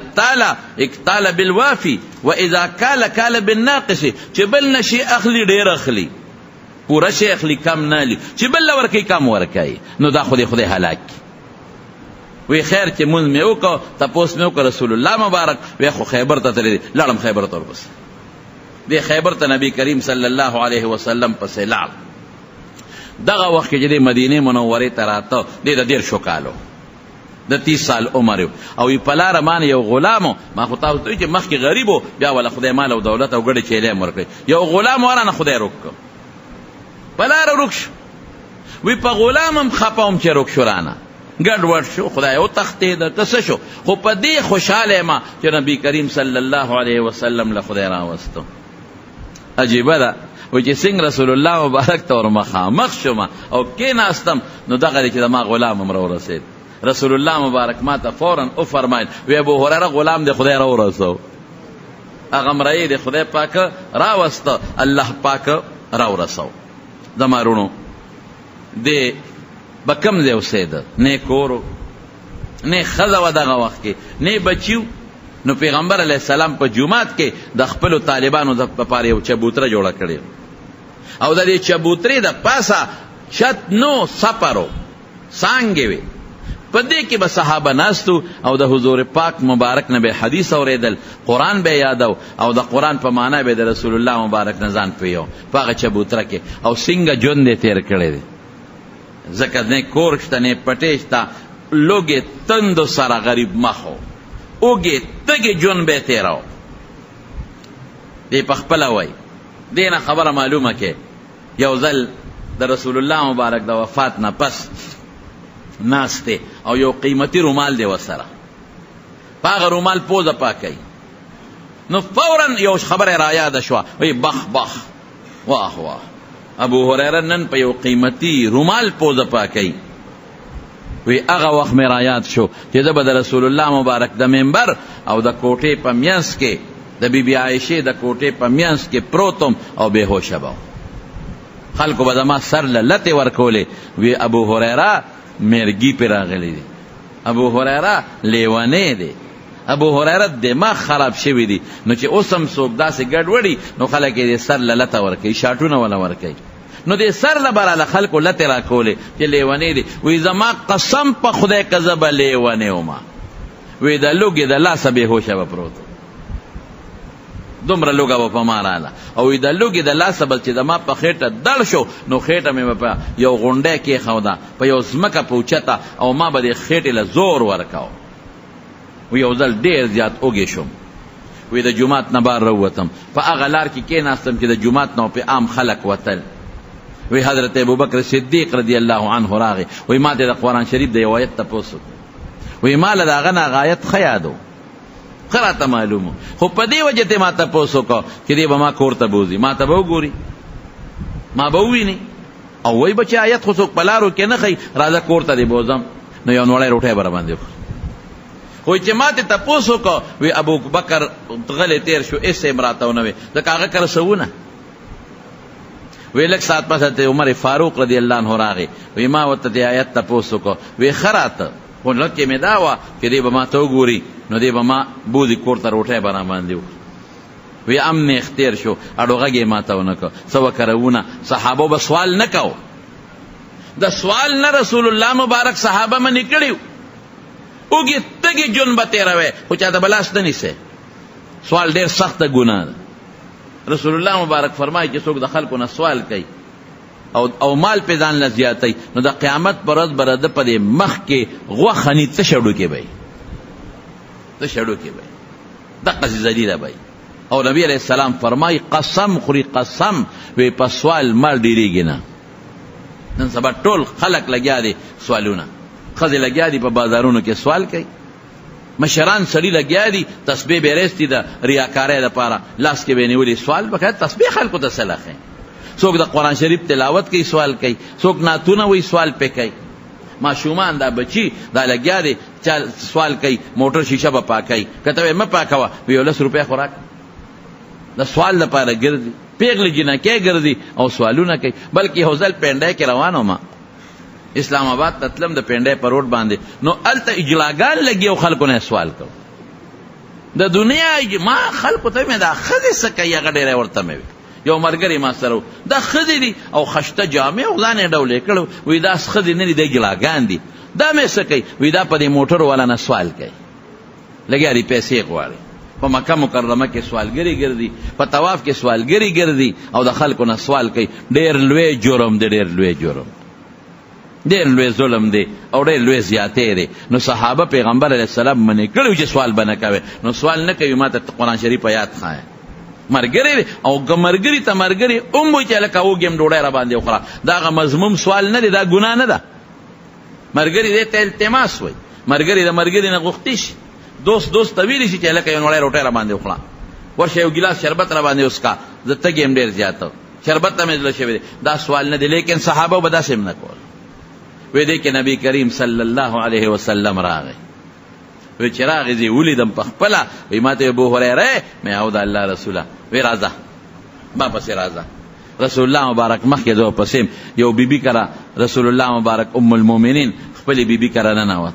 اکتال بالوافي و اذا کالا بالناقص، چې بل نه شی اخلي ډیر اخلي، پوره شی اخلي کم نه اخلي، چې بل ورکی کم ورکی. نو دا خدای هلاک. وی خیر چې مونږ مې وکړو، تپوس مې وکړ رسول الله مبارک، وی خو خیبر ته تللی، لاړم خیبر ته ورپسې. دی خیبر ته نبی کریم صلی الله علیه وسلم پسې لاړ. دغه وخت کې چې دی مدینې منورې ته راته، دی د 13 کالو، د 30 سال عمر و، او په لاره باندې یو غلام و. ما خو تاسو ته وایي چې مخکې غریب و، بیا ولا خدای مال او دولت او ګډې چیلې هم ورکړي. یو غلام ورانه خدای روک کړ، په لاره روک شو. وی په غلام هم خپه وم چې روک شو، رانه ګډ وډ شو، خدای وتښتېده که څه شو. خو په دې خوشحاله یم چې نبي کریم صلی الله علیه وسلم له خدای راوستو. عجیبه ده و چې څنګه رسول الله مبارک ته ور مخامخ شوم او کېناستم نو دغه دی چې زما غلام هم راورسېد. رسول الله مبارک ما ته فورا او فرمایل وی ابو هریره غلام دی خدای راورسو. هغه مرای دی خدای پاک راوسته، الله پاک راورسو. زما رونو دی به کوم ځای اوسېده، نه کورو نه ښځه وه دغه وخت کې، نه بچیو. نو پیغمبر علیه السلام په جومات کې د خپلو طالبانو دپاره یو چبوتره جوړه کړې او د دې چبوترې د پاسه چت نو سپرو څانګې وې. په دې کې به صحابه ناستو او د حضور پاک مبارک نه به حدیث اورېدل، قرآن به یادو او د قرآن په معنا به د رسول الله مبارک نه ځان پویو په هغه چبوتره کې. او څنګه ژوند یې تېر کړی دی، ځکه نه کور شته نه پټی شته، لوږې تندو سره غریب مخ و، اوږې تږې ژوند به یې تېراو. دی په خپله وایي دې نه خبره معلومه کې یو ځل د رسول الله مبارک د وفات نه پس ناست دی او یو قیمتي رومال دی ورسره، په هغه رومال پوزه پاکوي. نو فورا یو خبره را یاده شوه، وایي بخ بخ، واه واه، ابو هریره نن په یو قیمتي رومال پوزه پاکوي. وی هغه وخت مې را یاد شو چې زه به د رسول الله مبارک د منبر او د کوټې په منځ کې د بیبي عایشې د کوټې په منځ کې پروتم او بېهوشه به خلکو به زما سر له لتې ورکولې. وی ابو هریره مرګي پې راغلی دی، ابو هریره لیونی دی، ابو هریره دماغ خراب شوی دی. نو چې اوس هم څوک داسې ګډوډي نو خلک یې سر له لته ورکوي، شاټونه وله ورکوي. نو دې سر له براله خلکو لتې راکولې چې لیونی دی. وی زما قسم په خدای که زه به لیونی ومه، وی د لوږې د لاسه بېهوشه به پروت، دومره لوږه به په ما راله. او وی د لوږې د لاسه به چې زما په خېټه دړ شو نو خېټه مې به په یو غونډی کېښوده په یو ځمکه په اوچته او ما به دې خېټې له زور ورکاو. وی یو ځل ډېر زیات اوږې شوم. وی د جومات نه بار راووتم، په هغه لار کې کېناستم چې د جومات نه پې عام خلک وتل. وی حضرت ابوبکر صدیق رضی الله عنه راغی، وی ما ته د قرآن شریف د یو آیت تپوس وکړ. وی ما له د هغه نه هغه آیت ښه یاد و، ښه راته معلوم و، خو په دې وجه ته ما تپوس وکړ چې دی به ما کور ته بوځي، ما ته به وګوري، ما به وویني او وی به چې آیت خو څوک په لارو کې نه ښایي، راځه کور ته دې بوځم. نو یو نوړی روټۍ به راباندې وکړو. خو چې ما ته تپوس وکړ وی ابوبکر غلی تېر شو، هېڅ یې راته ونه وی، ځکه هغه کره څه ونه. وی لږ ساعت پس ته عمر فاروق رضی الله عنه راغی، وی ما ورته دې آیت تپوس وکړ، وی ښه راته، خو لږ کې مې دا وه چې دی به ما ته وګوري نو دی به ما بوځي کور ته روټۍ به راباندې وکړي. وی امن اختیر شو، اډو غږ یې ما ته ونه کړ. څه وکروونه صحابو به سوال نه کو، د سوال نه رسول الله مبارک صحابه منې کړي. اوږې تږې ژوند به تېروی خو چاته به لاس نه نیسئ. سوال ډېر سخته ګناه ده. رسول الله مبارک فرمایي چې څوک د خلکو نه سوال کوي او مال پې ځان له زیاتوي نو د قیامت په ورځ به د په دې مخ کې غوښه ني تشه ډوکې به وي، تشه ډوکې به وي، دقسې ذلیله به وي. او نبي علیه السلام فرمایي قسم خوري قسم، وی په سوال مال ډېرېږي نه. نن سبا ټول خلک لګیا دي سوالونه، ښځې لګیا دي په بازارونو کې سوال کوي، مشران سړي لګیا دي تسبیح به رېستي د ریاکارۍ دپاره لاس کې به یې نیولي سوال به کوي. تسبیح خلکو ته څه لخی، څوک د قرآن شریف تلاوت کوي سوال کوي، څوک نعتونه وایي سوال پې کوي. ماشومان دا بچي دا لګیا دي چا سوال کوي، موټر شیشه به پاکوي، که ته مه پاکوه وی یو 10 روپۍ خوراک د سوال لپاره ګرځي، پیغلې جنکۍ ګرځي او سوالونه کوي. بلکې یو ځل پینډۍ کې روان وم اسلام آباد ته تلم د پینډۍ په روډ باندې، نو هلته اجلاګان لګي او خلکو نه سوال کو د دنیا. ما خلکو ته مې دا ښځې څه کوي هغه ډېری ورته مې وي. یو ملګري ما سره و، دا ښځې دي او خشته جامې او ځان یې ډولې کړو، وایي دا ښځې نه دي دا اجلاګان دي. دا مې څه کوي، وایي دا په دې موټر والا نه سوال کوي، لګیا دي پیسې غواړي. په مکه مکرمه کې سوالګري ګرځي، په طواف کې سوالګري ګرځي او د خلکو نه سوال کوي. ډېر لوی جرم دی، ډېر لوی جرم، ډېر لوی ظلم دی او ډېر لوی زیاتې دی. نو صحابه پیغمبر علیه السلام منې کړي چې سوال به نه کوي. نو سوال نه کوي، ما ته قرآن شریف آیات ښایه، مرګري او که مرګري ته مرګري هم وایي چې هلکه وږیم ډوډۍ را باندې وخوره، دا هغه مضموم سوال نه دی، دا ګناه نه ده. مرګري دې ته التماس وایي، مرګري د مرګري نه غوښتي شي، دوست ته ویلی شي چې هلکه یو نوړی روټۍ را باندې وخوره. ورشه یو ګلاس شربت را باندې اوس کا زه تګیم ډېر زیاته شربت ته مې زړه شوی دی. دا سوال نه دی، لیکن صحابه به داسې نه کول. وی دی کې نبی کریم صلی الله علیه وسلم راغی. وی چې راغی زه ولیدم په خپله. وی ما ته ابو هریره مې او د الله رسوله وی راځه ما پسې راځه. رسول الله مبارک مخکې زه پسې یو بیبي کره رسول الله مبارک ام المؤمنین خپلې بیبي کره ننوت.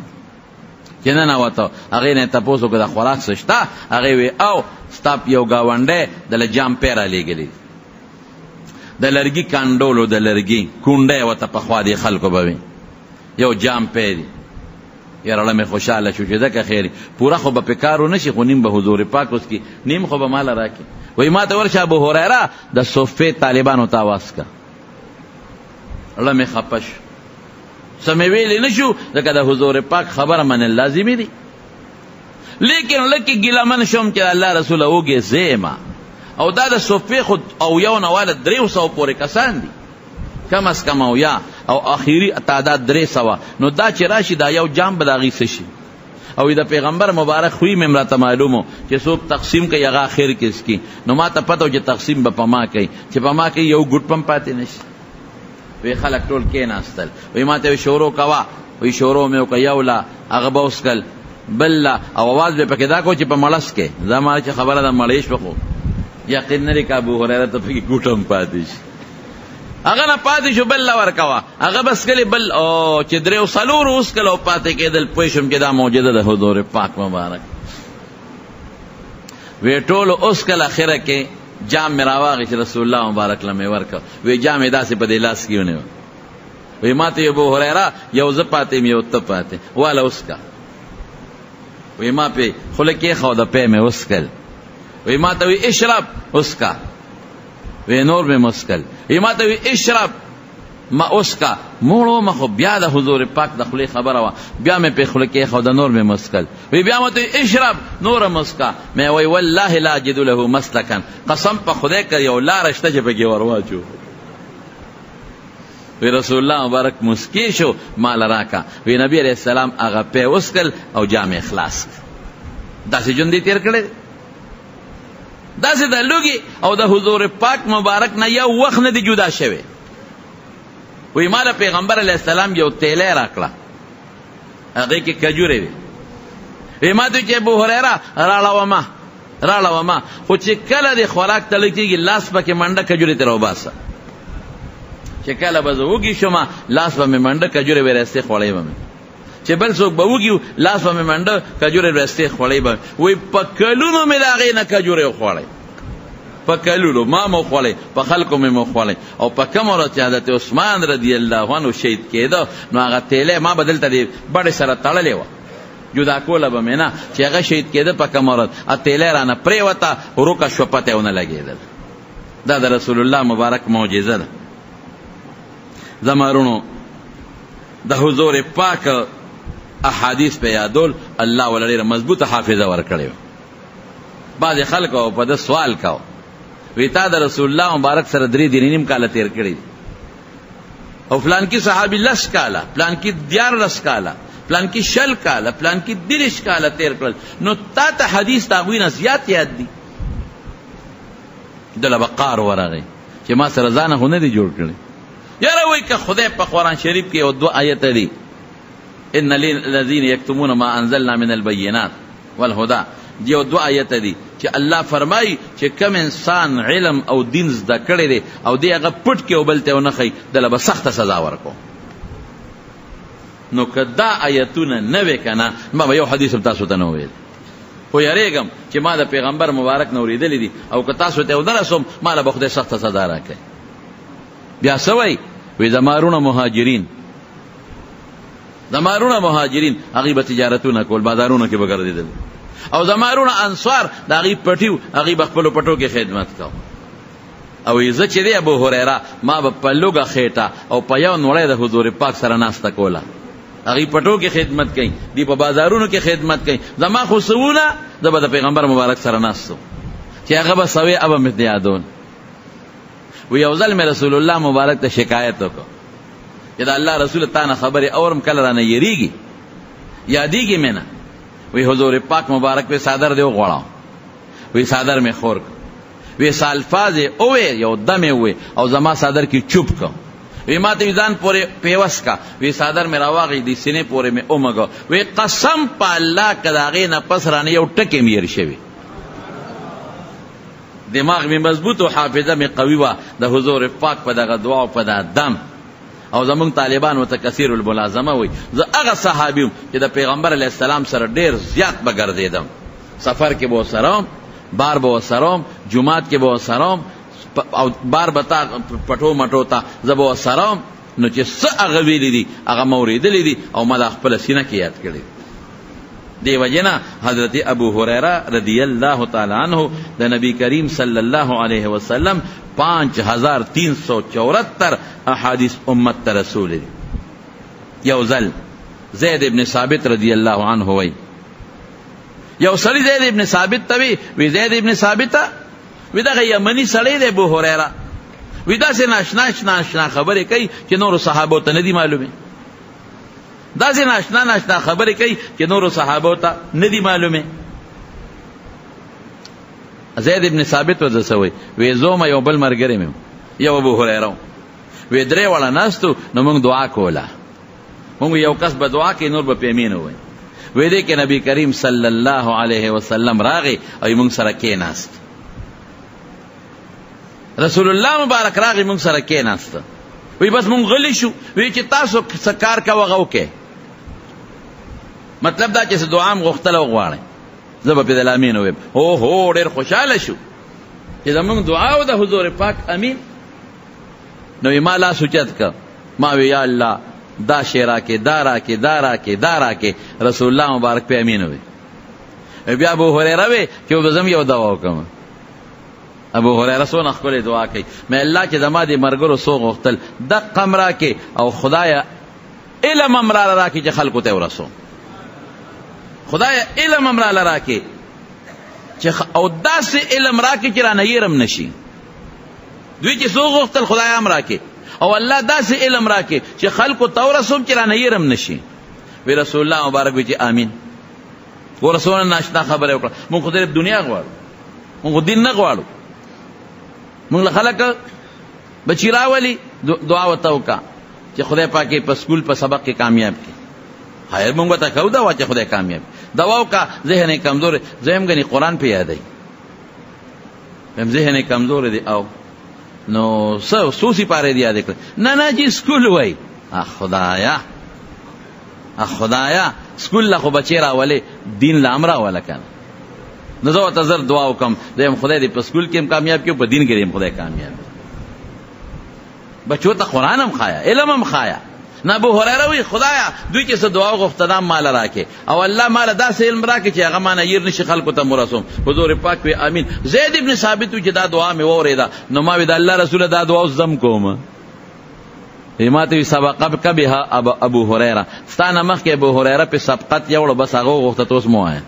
چې ننوته هغې نه یې تپوس وکړه د خوراک څه شته؟ هغې وی او ستا یو ګاونډی دله جامپې رالیږلي د لرګي کانډولو د لرګي کونډی ورته پخوا دې خلکو به وي یو جامپې دی. یاره له مې خوشحاله شو چې ځکه خیر پوره خو به پې کار ونه شي خو نیم به حضور پاک اوس کي نیم خو به ماله راکړي. وایي ما ته ورشه ابو هریره د صفې طالبانو ته آواز که. له مې خفه شو څه مې ویلی نه شو ځکه د حضور پاک خبره منل لازمي دي. لیکن لکه ګیله من شوم چې الله رسوله وږې زه یم او دا د صفې خو او یو نه واله 300 پورې کسان دي کم از کم او یا او آخري تعداد 300. نو دا چې راشي دا یو جام به د هغې څه شي. او د پیغمبر مبارک خوی مې راته معلومو چې څوک تقسیم کوي هغه اخر کې اس کی. نو ما ته پته و چې تقسیم به په ما کوي چې په ما کوي یو ګوټ پم پاتې نشي. وی خلک ټول کېناستل. وی ما ته شروع کوه. وی شروع مې وکړه یو لا هغه به وسکل بل لا او اواز به پکې دا کو چې په مړس کې زما چې خبره ده مړې شوه خو یقین نه لري که ابو هریره ته پکې ګوټ هم پاتې شي. هغه نه پاتې شو بل لا ورکوه هغه بس کلی بل او چې 3 وسکل او پاتې کېدل پوه شوم چې دا معجزه د حضور پاک مبارک. وی ټولو اوسکل اخره کې جام مې راواغې چې رسول الله مبارک له مې ورکړه. وی جام یې داسې په دې لاس کې ونیو. وی ما ته ابو هریره یو زه پاتې یم یو ته پاتې واله اوسکه. وی ما پې خوله کېښوده پی مې وسکل. وی ما ته وی اشرب اسکا. وی نور مې مسکل. وی ما ته وی اشرب ما اسکا موړو مخو بیا د حضور پاک د خولې خبره وه بیا مې پې خوله کېښوده نور مې مسکل. وی بیا ما ته وی اشرب نور مسکا. مې وی والله لا اجد له مسلکا قسم په خدای که یو لاره شته چې پکې ور واچو. وی رسول الله مبارک مسکی شو مال راکا. وی نبی علیہ السلام هغه پې وسکل او جام خلاص داسې ژوند دې تېر کړی داسې د لوږې او د حضور پاک مبارک نه یو وخت نه دی جدا شوی. وی ماله پیغمبر علیه السلام یو تیلی راکړه هغې کې کجورې وې. وی ما ته چې ابو هریره راړومه خو چې کله د خوراک ته لږ کېږي لاس پکې منډه کجورې ترې وباسه. چې کله به زه وږي شومه لاس به مې منډه کجورې ویرستې خوړی به مې چې بل څوک به وږي لاس به مې منډه کجورې ویرستې خوړی به. وی په کلونو مې د هغې نه کجورې وخوړی په کلونو ما مو خوړی په خلکو مې مو خوړی. او په کوم ورځ چې حضرت عثمان رضی الله عنه شهید کېده نو هغه تیلی ما به دلته د بډې سره تړلې وه جدا کوله به مې نه چې هغه شهید کېده په کوم ورځ تیلی رانه پرېوته ورکه شوه پته یې ونه لګېدل. دا د رسول الله مبارک معجزه ده. زمارونو د حضور پاک احادیث په یادول الله ولا ډېره مضبوطه حافظه ورکړې وه. بعضې خلکو په ده سوال کو وی تا د رسول الله مبارک سره 3.5 کاله تیر کړي او پلان کې صحابي 10 کاله پلان کې 14 کاله پلان کې 60 کاله پلان کې 30 کاله تیر کړل. نو تا ته حدیث د هغوی نه زیات یاد دي. دله به قار ورغی چې ما سره ځانه خو نه دی جوړ کړی. یاره وایي که خدای په قرآن شریف کې یو 2 آیته دي ان الذین یکتمون ما انزلنا من البینات والهدى یو 2 آیته دي چې الله فرمایي چې کم انسان علم او دین زده کړی دی او دی هغه پټ کې او بل ته ونه ښایي دله به سخته سزا ورکو. نو که دا آیتونه نه وې که نه ما به یو حدیث هم تاسو ته نه وویل خو یریږم چې ما د پیغمبر مبارک نه اورېدلی دي او که تاسو ته ونه رسوم ما له به خدای سخته سزا راکوي. بیا څه وایي وی زمارونه مهاجرین هغوی به تجارتونه کول بازارونو کې به ګرځېدل او زمارونه انصار د هغوی پټي هغوی به خپلو پټو کې خدمت کو. او زه چې دی ابو هریره ما به په لوږه خېټه او په یو نوړی د حضور پاک سره ناسته کوله. هغوی پټو کې خدمت کوي دی په بازارونو کې خدمت کوي. زما خو سوونه زه به د پیغمبر مبارک سره ناستو چې هغه به سوی ابه مې یادون. و یو ځل مې رسول الله مبارک ته شکایت وکړ چې د الله رسول تا نه خبرې اورم کله رانه یریږي یادېږي مې نه. وی حضور پاک مبارک پې څادر دې وغوړاو وی صادر می خور کو وی سالفاظ اوه یو دم اوه او زما صادر کی چوب کو وی ما ته ځان پورې پیوس کا وی صادر می راواغی دی سینې پورې می اومګو وی قسم په الله کداغه نه پس رانه یو ټکی میر شوی دماغ می مضبوط او حافظه می قوی وا د حضور پاک په دغه دعا او په دغه دم او زمون طالبان متکثیر الملازمه وي زه هغه صحابي چې د پیغمبر علی السلام سره ډیر زیات بګرځیدم سفر کې به سلام بار به سلام جمعات کې به سلام او بار بتا پټو مټو تا زبو سلام نو چې څه هغه ویلي دي هغه موریدلې دي او ما خپل سینه کې یاد کړی دی وجنا حضرت ابو هریره رضی اللہ تعالی عنہ د نبی کریم صلی اللہ علیہ وسلم 5374 احادیث امت ته رسول دی یو ځل زید ابن ثابت رضی اللہ عنہ وی یو سړی زید ابن ثابت ته وی زید ابن ثابت وی دا یمنی سړی دی ابو هریره وی دا سه ناشنا خبره کوي چې نور صحابه ته ندی معلومه دا سه ناشنا خبره کوي چې نور صحابه ته ندی معلومه زید ابن ثابت وځوي وی زوم یو بل مرګره مې یو ابو هریره وی درې ولا ناستو نو موږ دعا کوله موږ یو کس به دعا کوي نور به پیمینه وای وی دې کې نبی کریم صلی الله علیه وسلم راغی او موږ سره کې ناست رسول الله مبارک راغی موږ سره کې ناست وی بس موږ غلی شو وی چې تاسو سکار کا وغو کې مطلب دا چې دعا م غختله وغواړي زبا په دلامین وي هو ډېر خوشاله شو چې زموږ دعا او د حضور پاک امین نو ما لا سوچت کا ما وی یا الله دا شیرا کې دارا کې رسول الله مبارک په امین وي بیا ابو هريره وي چې وبزم یو دعا وکم ابو هريره سونه خپل دعا کوي مې الله چې زما دي مرګرو سو غختل د قمرا کې او خدایا علم امر را کې چې خلکو ته ورسو خدایا علم امر را کې چې او داسې علم را کې چې را نه يرم نشي دوی چې سو غختل خدایا امر را کې او الله داسې علم را کې چې خلکو ته ورسو چې را نه يرم نشي وی رسول الله مبارک وي چې امين ورسول ناشنا خبره وکړه مونږ خدای په دنیا غواړو مونږ دین نه غواړو مونږ خلک بچی راولي دعا وتاوکا چې خدای پاکي په سکول په سبق کې کامیاب کړي هاي مونږ ته کو دا چې خدای کامیاب دوا وکا ذهن کمزور زم غني قران په یادای هم ذهن کمزور دي او نو سوسی پاره دی یاد کړ نه جی سکول وای خدایا سکول لا خو بچی راولي دین لا امر ولا کنه نو زه تزر دعا وکم زم خدای دې په سکول کې هم کامیاب کړي په دین کې هم خدای کامیاب بچو ته قران هم خایا علم هم خایا نه ابو هريره وی خدایا دوی چې دعا غوښتنه مال راکې او الله مال داسې علم راکې چې هغه معنی ير نشي خلکو ته مرسوم حضور پاک وی امين زید ابن ثابت چې دا دعا مې وریدا نو ما وی د الله رسول دا دعا زم کوم ایماته سبق بها ابو هريره ستانه مخ کې ابو هريره په سبقت یوړ بس هغه غوښته توس مو آیا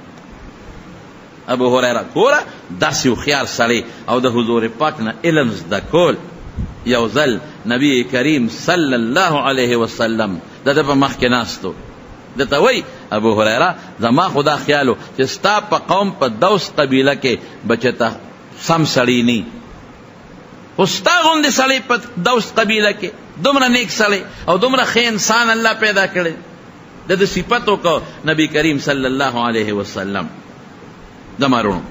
ابو هريره ګوره داسې خيار سړی او د حضور پاک نه علم زده کول یو ځل نبی کریم صلی الله علیه وسلم دغه په مخ کې ناستو دته وای ابو هريره زما خدا خیالو چې ستا په قوم په دوس قبیله کې بچتا سم سړی ني اوستا غوند سړی په دوس قبیله کې دومره نیک سړی او دومره ښه انسان الله پیدا کړی د صفاتو کو نبی کریم صلی الله علیه وسلم دمرونو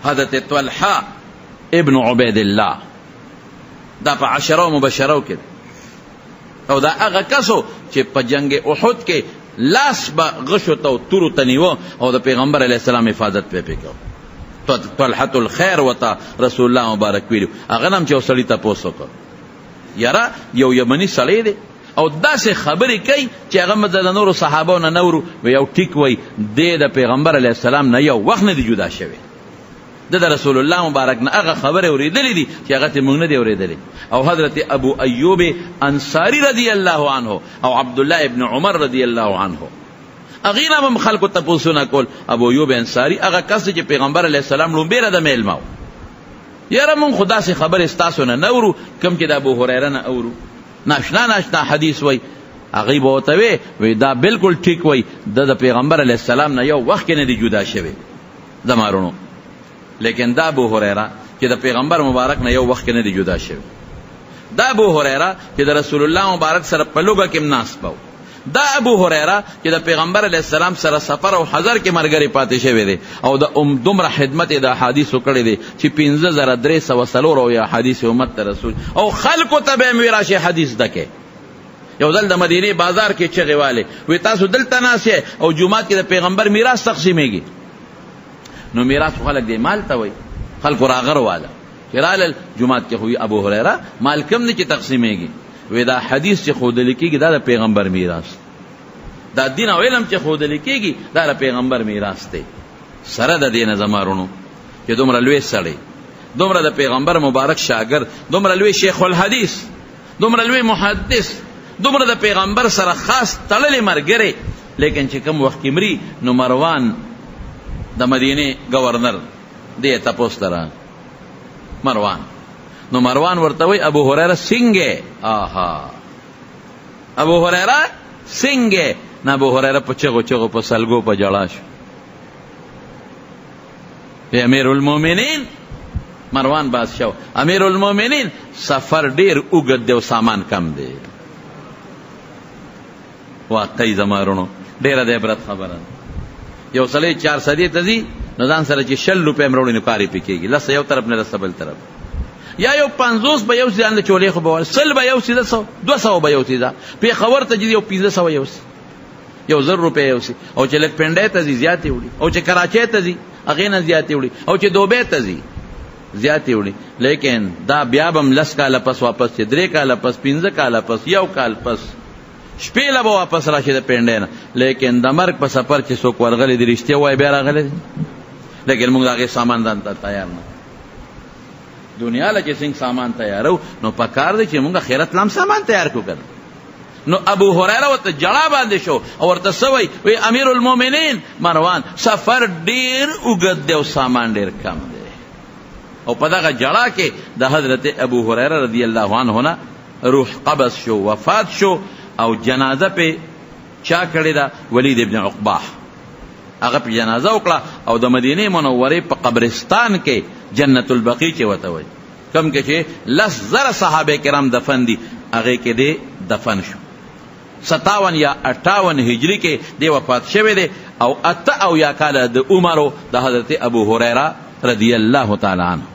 حضرت طلحه ابن عبید الله دا په 10 مبشرو کې او دا هغه کسو چې په جنگ احد کې لاس به غشو ته تورو تنیو او د پیغمبر علی السلام حفاظت په وکړو طلحه الخير وتا رسول الله مبارک ویلو هغه نام چې وسړی ته پوسوک یاره یو یمنی سړی دی او داسې خبرې کوي چې هغه مزه نور صحابو نه نورو یو ټیک وای د پیغمبر علی السلام نه یو وخت نه دی جدا شوی د رسول الله مبارک نه هغه خبره اوریدلې دي چې هغه ته موږ نه دی اوریدلې او حضرت ابو ایوب انصاری رضی الله عنه او عبد الله ابن عمر رضی الله عنه اغینا هم خلق تپوسونه کول ابو ایوب انصاری هغه کس چې پیغمبر علی السلام لومبره د میلماو یاره مون خدا سي خبر استاسو نه نورو کم چې د ابو هريره نه اورو ناشنا حدیث وای هغه بوته وی دا بالکل ټیک وای د پیغمبر علی السلام نه یو وخت نه دی جدا شوی زمارونو. لیکن دا ابو هريره چې د پیغمبر مبارک نه یو وخت کې نه دی جدا شوی. دا ابو هريره چې د رسول الله مبارک سره په لوګه کې ناست و. دا ابو هريره چې د پیغمبر علیه السلام سره سفر او حضر کې مرګري پاتې شوی دی او د دومره خدمت د احادیثو کړی دی چې 5304 او یا حدیث امت ته رسول او خلکو ته به میراث حدیث دکې. یو ځل د مدینه بازار کې چغې والے وې تاسو دلته ناسه او جمعات کې د پیغمبر میراث تقسیمېږي. نو میراث خلک دی مال ته وای خلکو راغر واله چرال جمعات کې خو ابو هريره مال کم نه چې تقسیمېږي. وې دا حدیث چې خود لیکيږي دا د پیغمبر میراث. دا دین او علم چې خود لیکيږي دا د پیغمبر میراث دی. سره د دین زمارونو چې دومره لوی سړی، دومره د پیغمبر مبارک شاګرد، دومره لوی شیخ الحدیث، دومره لوی محدث، دومره د پیغمبر سره خاص تړلې مرګره، لیکن چې کوم وخت کې مري نو مروان د مدینه گورنر دی تاسو سره مروان. نو مروان ورته وی ابو هريره څنګه؟ آها ابو هريره څنګه؟ نه ابو هريره په چغو په سلګو په جړا شو. امیر المؤمنین مروان بادشاہ امیر المؤمنین سفر ډیر اوږد دی او سامان کم دی. واقعي زمارونو ډیره د عبرت خبره. یو سړی 4 سدی ته ځي نو ځان سره چې 60 روپۍ مروړي نو کاری پکېږي، لس یو طرف نه لس بل طرف، یا یو 50 به یو ځان له چولې خو به سل به یو سیده 200 به یو سیده په خبر ته یو 1500 یو سی یو 1000 روپۍ یو سی او چې لک پنده ته زیاتې وړي او چې کراچۍ ته ځي هغه نه زیاتې وړي او چې دوبه ته ځي زیاتې وړي. لیکن دا بیا بم لس کاله پس واپس چې 3 کاله پس 15 کاله پس یو کال پس شپېله به واپس راشي د پنده نه. لیکن د مرګ په سفر چې څوک ورغلي د رښتیا وای بیا راغلي، لیکن موږ هغه سامان ځان ته تیار نه. دنیا له چې څنګه سامان تیارو نو پکار دی چې موږ آخرت لام سامان تیار کو کړ. نو ابو هريره وت جړه باندې شو او ورته سوي وی امیر المؤمنین مروان سفر ډیر وګد دی او سامان ډیر کم دی. او په دغه جړه کې د حضرت ابو هريره رضی الله عنه نه روح قبض شو، وفات شو او جنازه په چا کړی دا ولید ابن عقبه. هغه په جنازه وکړه او د مدینه منوره په قبرستان کې جنت البقیع کې وته وای کم کې چې 10,000 صحابه کرام دفن دي هغه کې دی دفن شو. 57 یا 58 هجری کې دی وفات شوه دی او اته او یا کال د عمر د حضرت ابو هريره رضی الله تعالی عنه.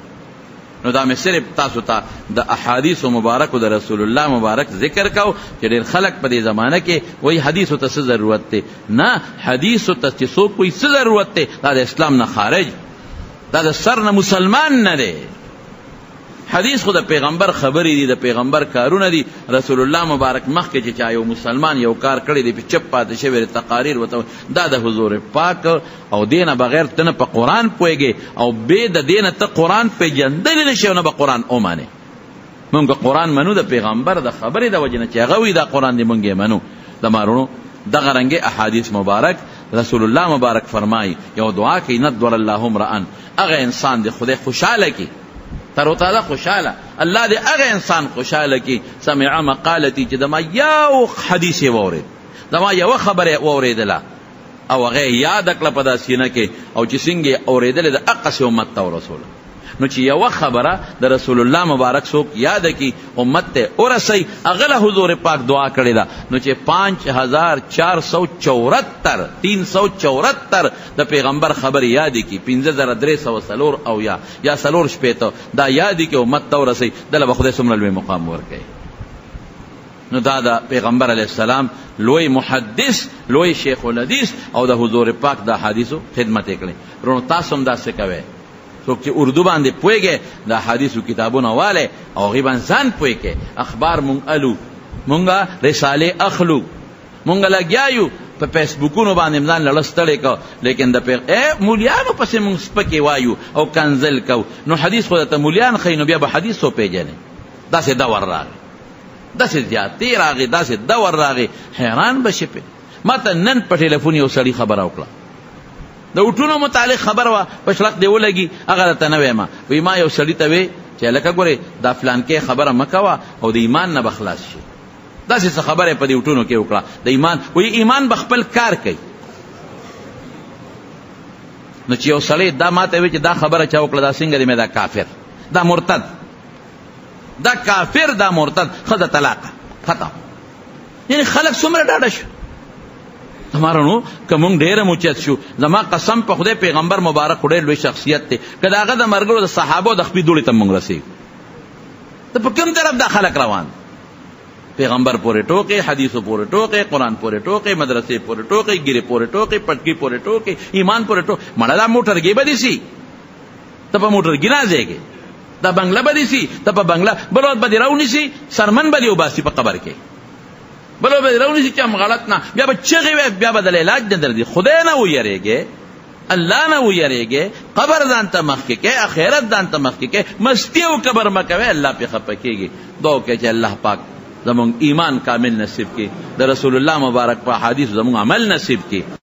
نو دا مې صرف تاسو ته د احادیث مبارک او د رسول الله مبارک ذکر کو چې ډېر خلک په دې زمانه کې وایي حدیث ته څه ضرورت دی. نه، حدیث ته چې څوک کوئی څه ضرورت دی دا د اسلام نه خارج، دا د سر نه مسلمان نه دی. حدیث خو د پیغمبر خبرې دي، د پیغمبر کارونه دي. رسول الله مبارک مخکې چې چا یو مسلمان یو کار کړی دی په چپ پاتې شوی تقاریر وته دا د حضور پاک او دینه بغیر ته نه په قرآن پوهېږي او بې د دینه ته قرآن پېژندلی نه شي او نه به قرآن ومانې. مونږ قرآن منو د پیغمبر د خبرې د وجې نه چې هغه وي دا قرآن دی مونږ یې منو. د مارونو دغه رنګې احادیث مبارک رسول الله مبارک فرمایي یو دعا کوي ندور الله امرأ، هغه انسان دی خدای خوشحاله کی تر او تازه خوشاله الله دې هغه انسان خوشاله کی سمع مقالتی چې دما یو حدیث وورید، دما یو خبره اوریدله او هغه یاد کړه په داسینه کې او چې څنګه اوریدله د اقص امت ته رسول. نو چې یو خبره د رسول الله مبارک څوک یاد کی امت ته ورسي هغه له حضور پاک دعا کړی دا. نو چې 5474 د پیغمبر خبر یاد کی 5304 او یا سلور شپېته دا یاد کی امت ته ورسي دله به خدای څومره لوی مقام ورکړي. نو دا د پیغمبر علیه السلام لوی محدث، لوی شیخ الحدیث او د حضور پاک د حدیثو خدمت کړي. ورونو تاسو هم داسې کوئ څوک چې اردو باندې پوهېږي د حدیثو کتابونه واله او غیبا ځان پوهېږي اخبار مونږ الو، مونږه رسالې اخلو، مونږ لګیایو په فیسبوکونو باندې ځان لړستړی کو، لیکن د مولیانو پسې مونږ سپکې وایو او کنزل کو. نو حدیث خو ته مولیان خی نو بیا به حدیث وپېژنې. داسې دور راغی، داسې زیاتې راغی، داسې دور راغی حیران بشي پې. ما ته نن په ټلیفون یو سړي خبره وکړه د اوټونو متعلق خبر وا پښلق دی ولګي هغه ته نه وایم. وی ما یو سړی ته وی چې لکه ګوره دا فلان کې خبره مکوا او د ایمان نه بخلاص شي. دا څه خبره په دې اوټونو کې وکړه د ایمان، وی ایمان بخپل کار کوي. نو چې یو سړی دا ماته وی چې دا خبره چا وکړه دا څنګه دی مې دا کافر دا مرتد دا کافر دا مرتد خذ طلاق ختم. یعنی خلق څومره ډاډه شو همارونو کوم ډېر موچت شو. زما قسم په خدای پیغمبر مبارک ډېر لوی شخصیت دی. کله هغه د مرګرو د صحابه د خپې دوړې ته مونږ رسېږو ته په کوم طرف دا خلق روان پیغمبر پورې ټوکې حدیثو پورې ټوکې قرآن پورې ټوکې مدرسې پورې ټوکې ګیرې پورې ټوکې پټکي پورې ټوکې ایمان پورې ټوکې مړه دا موټرګي به دي سي ته په موټرګي نه ځېږې دا بنگله به دي سي ته په بنگله بل وخت به دې راونیسي سرمن به دې وباسي په قبر کې بل وخت به دې راونیسي چې هم غلط نه بیا به چغې وې بیا به د علاج نه درځي. خدای نه ویریږې الله نه ویریږې قبر ځان ته مخکې کې آخرت ځان ته مخکې کې مستی او قبر مه کوې الله پې خفه کېږي. دعا وکړئ چې الله پاک زمونږ ایمان کامل نصیب کړي د رسول الله مبارک په حدیث زمونږ عمل نصیب کړي.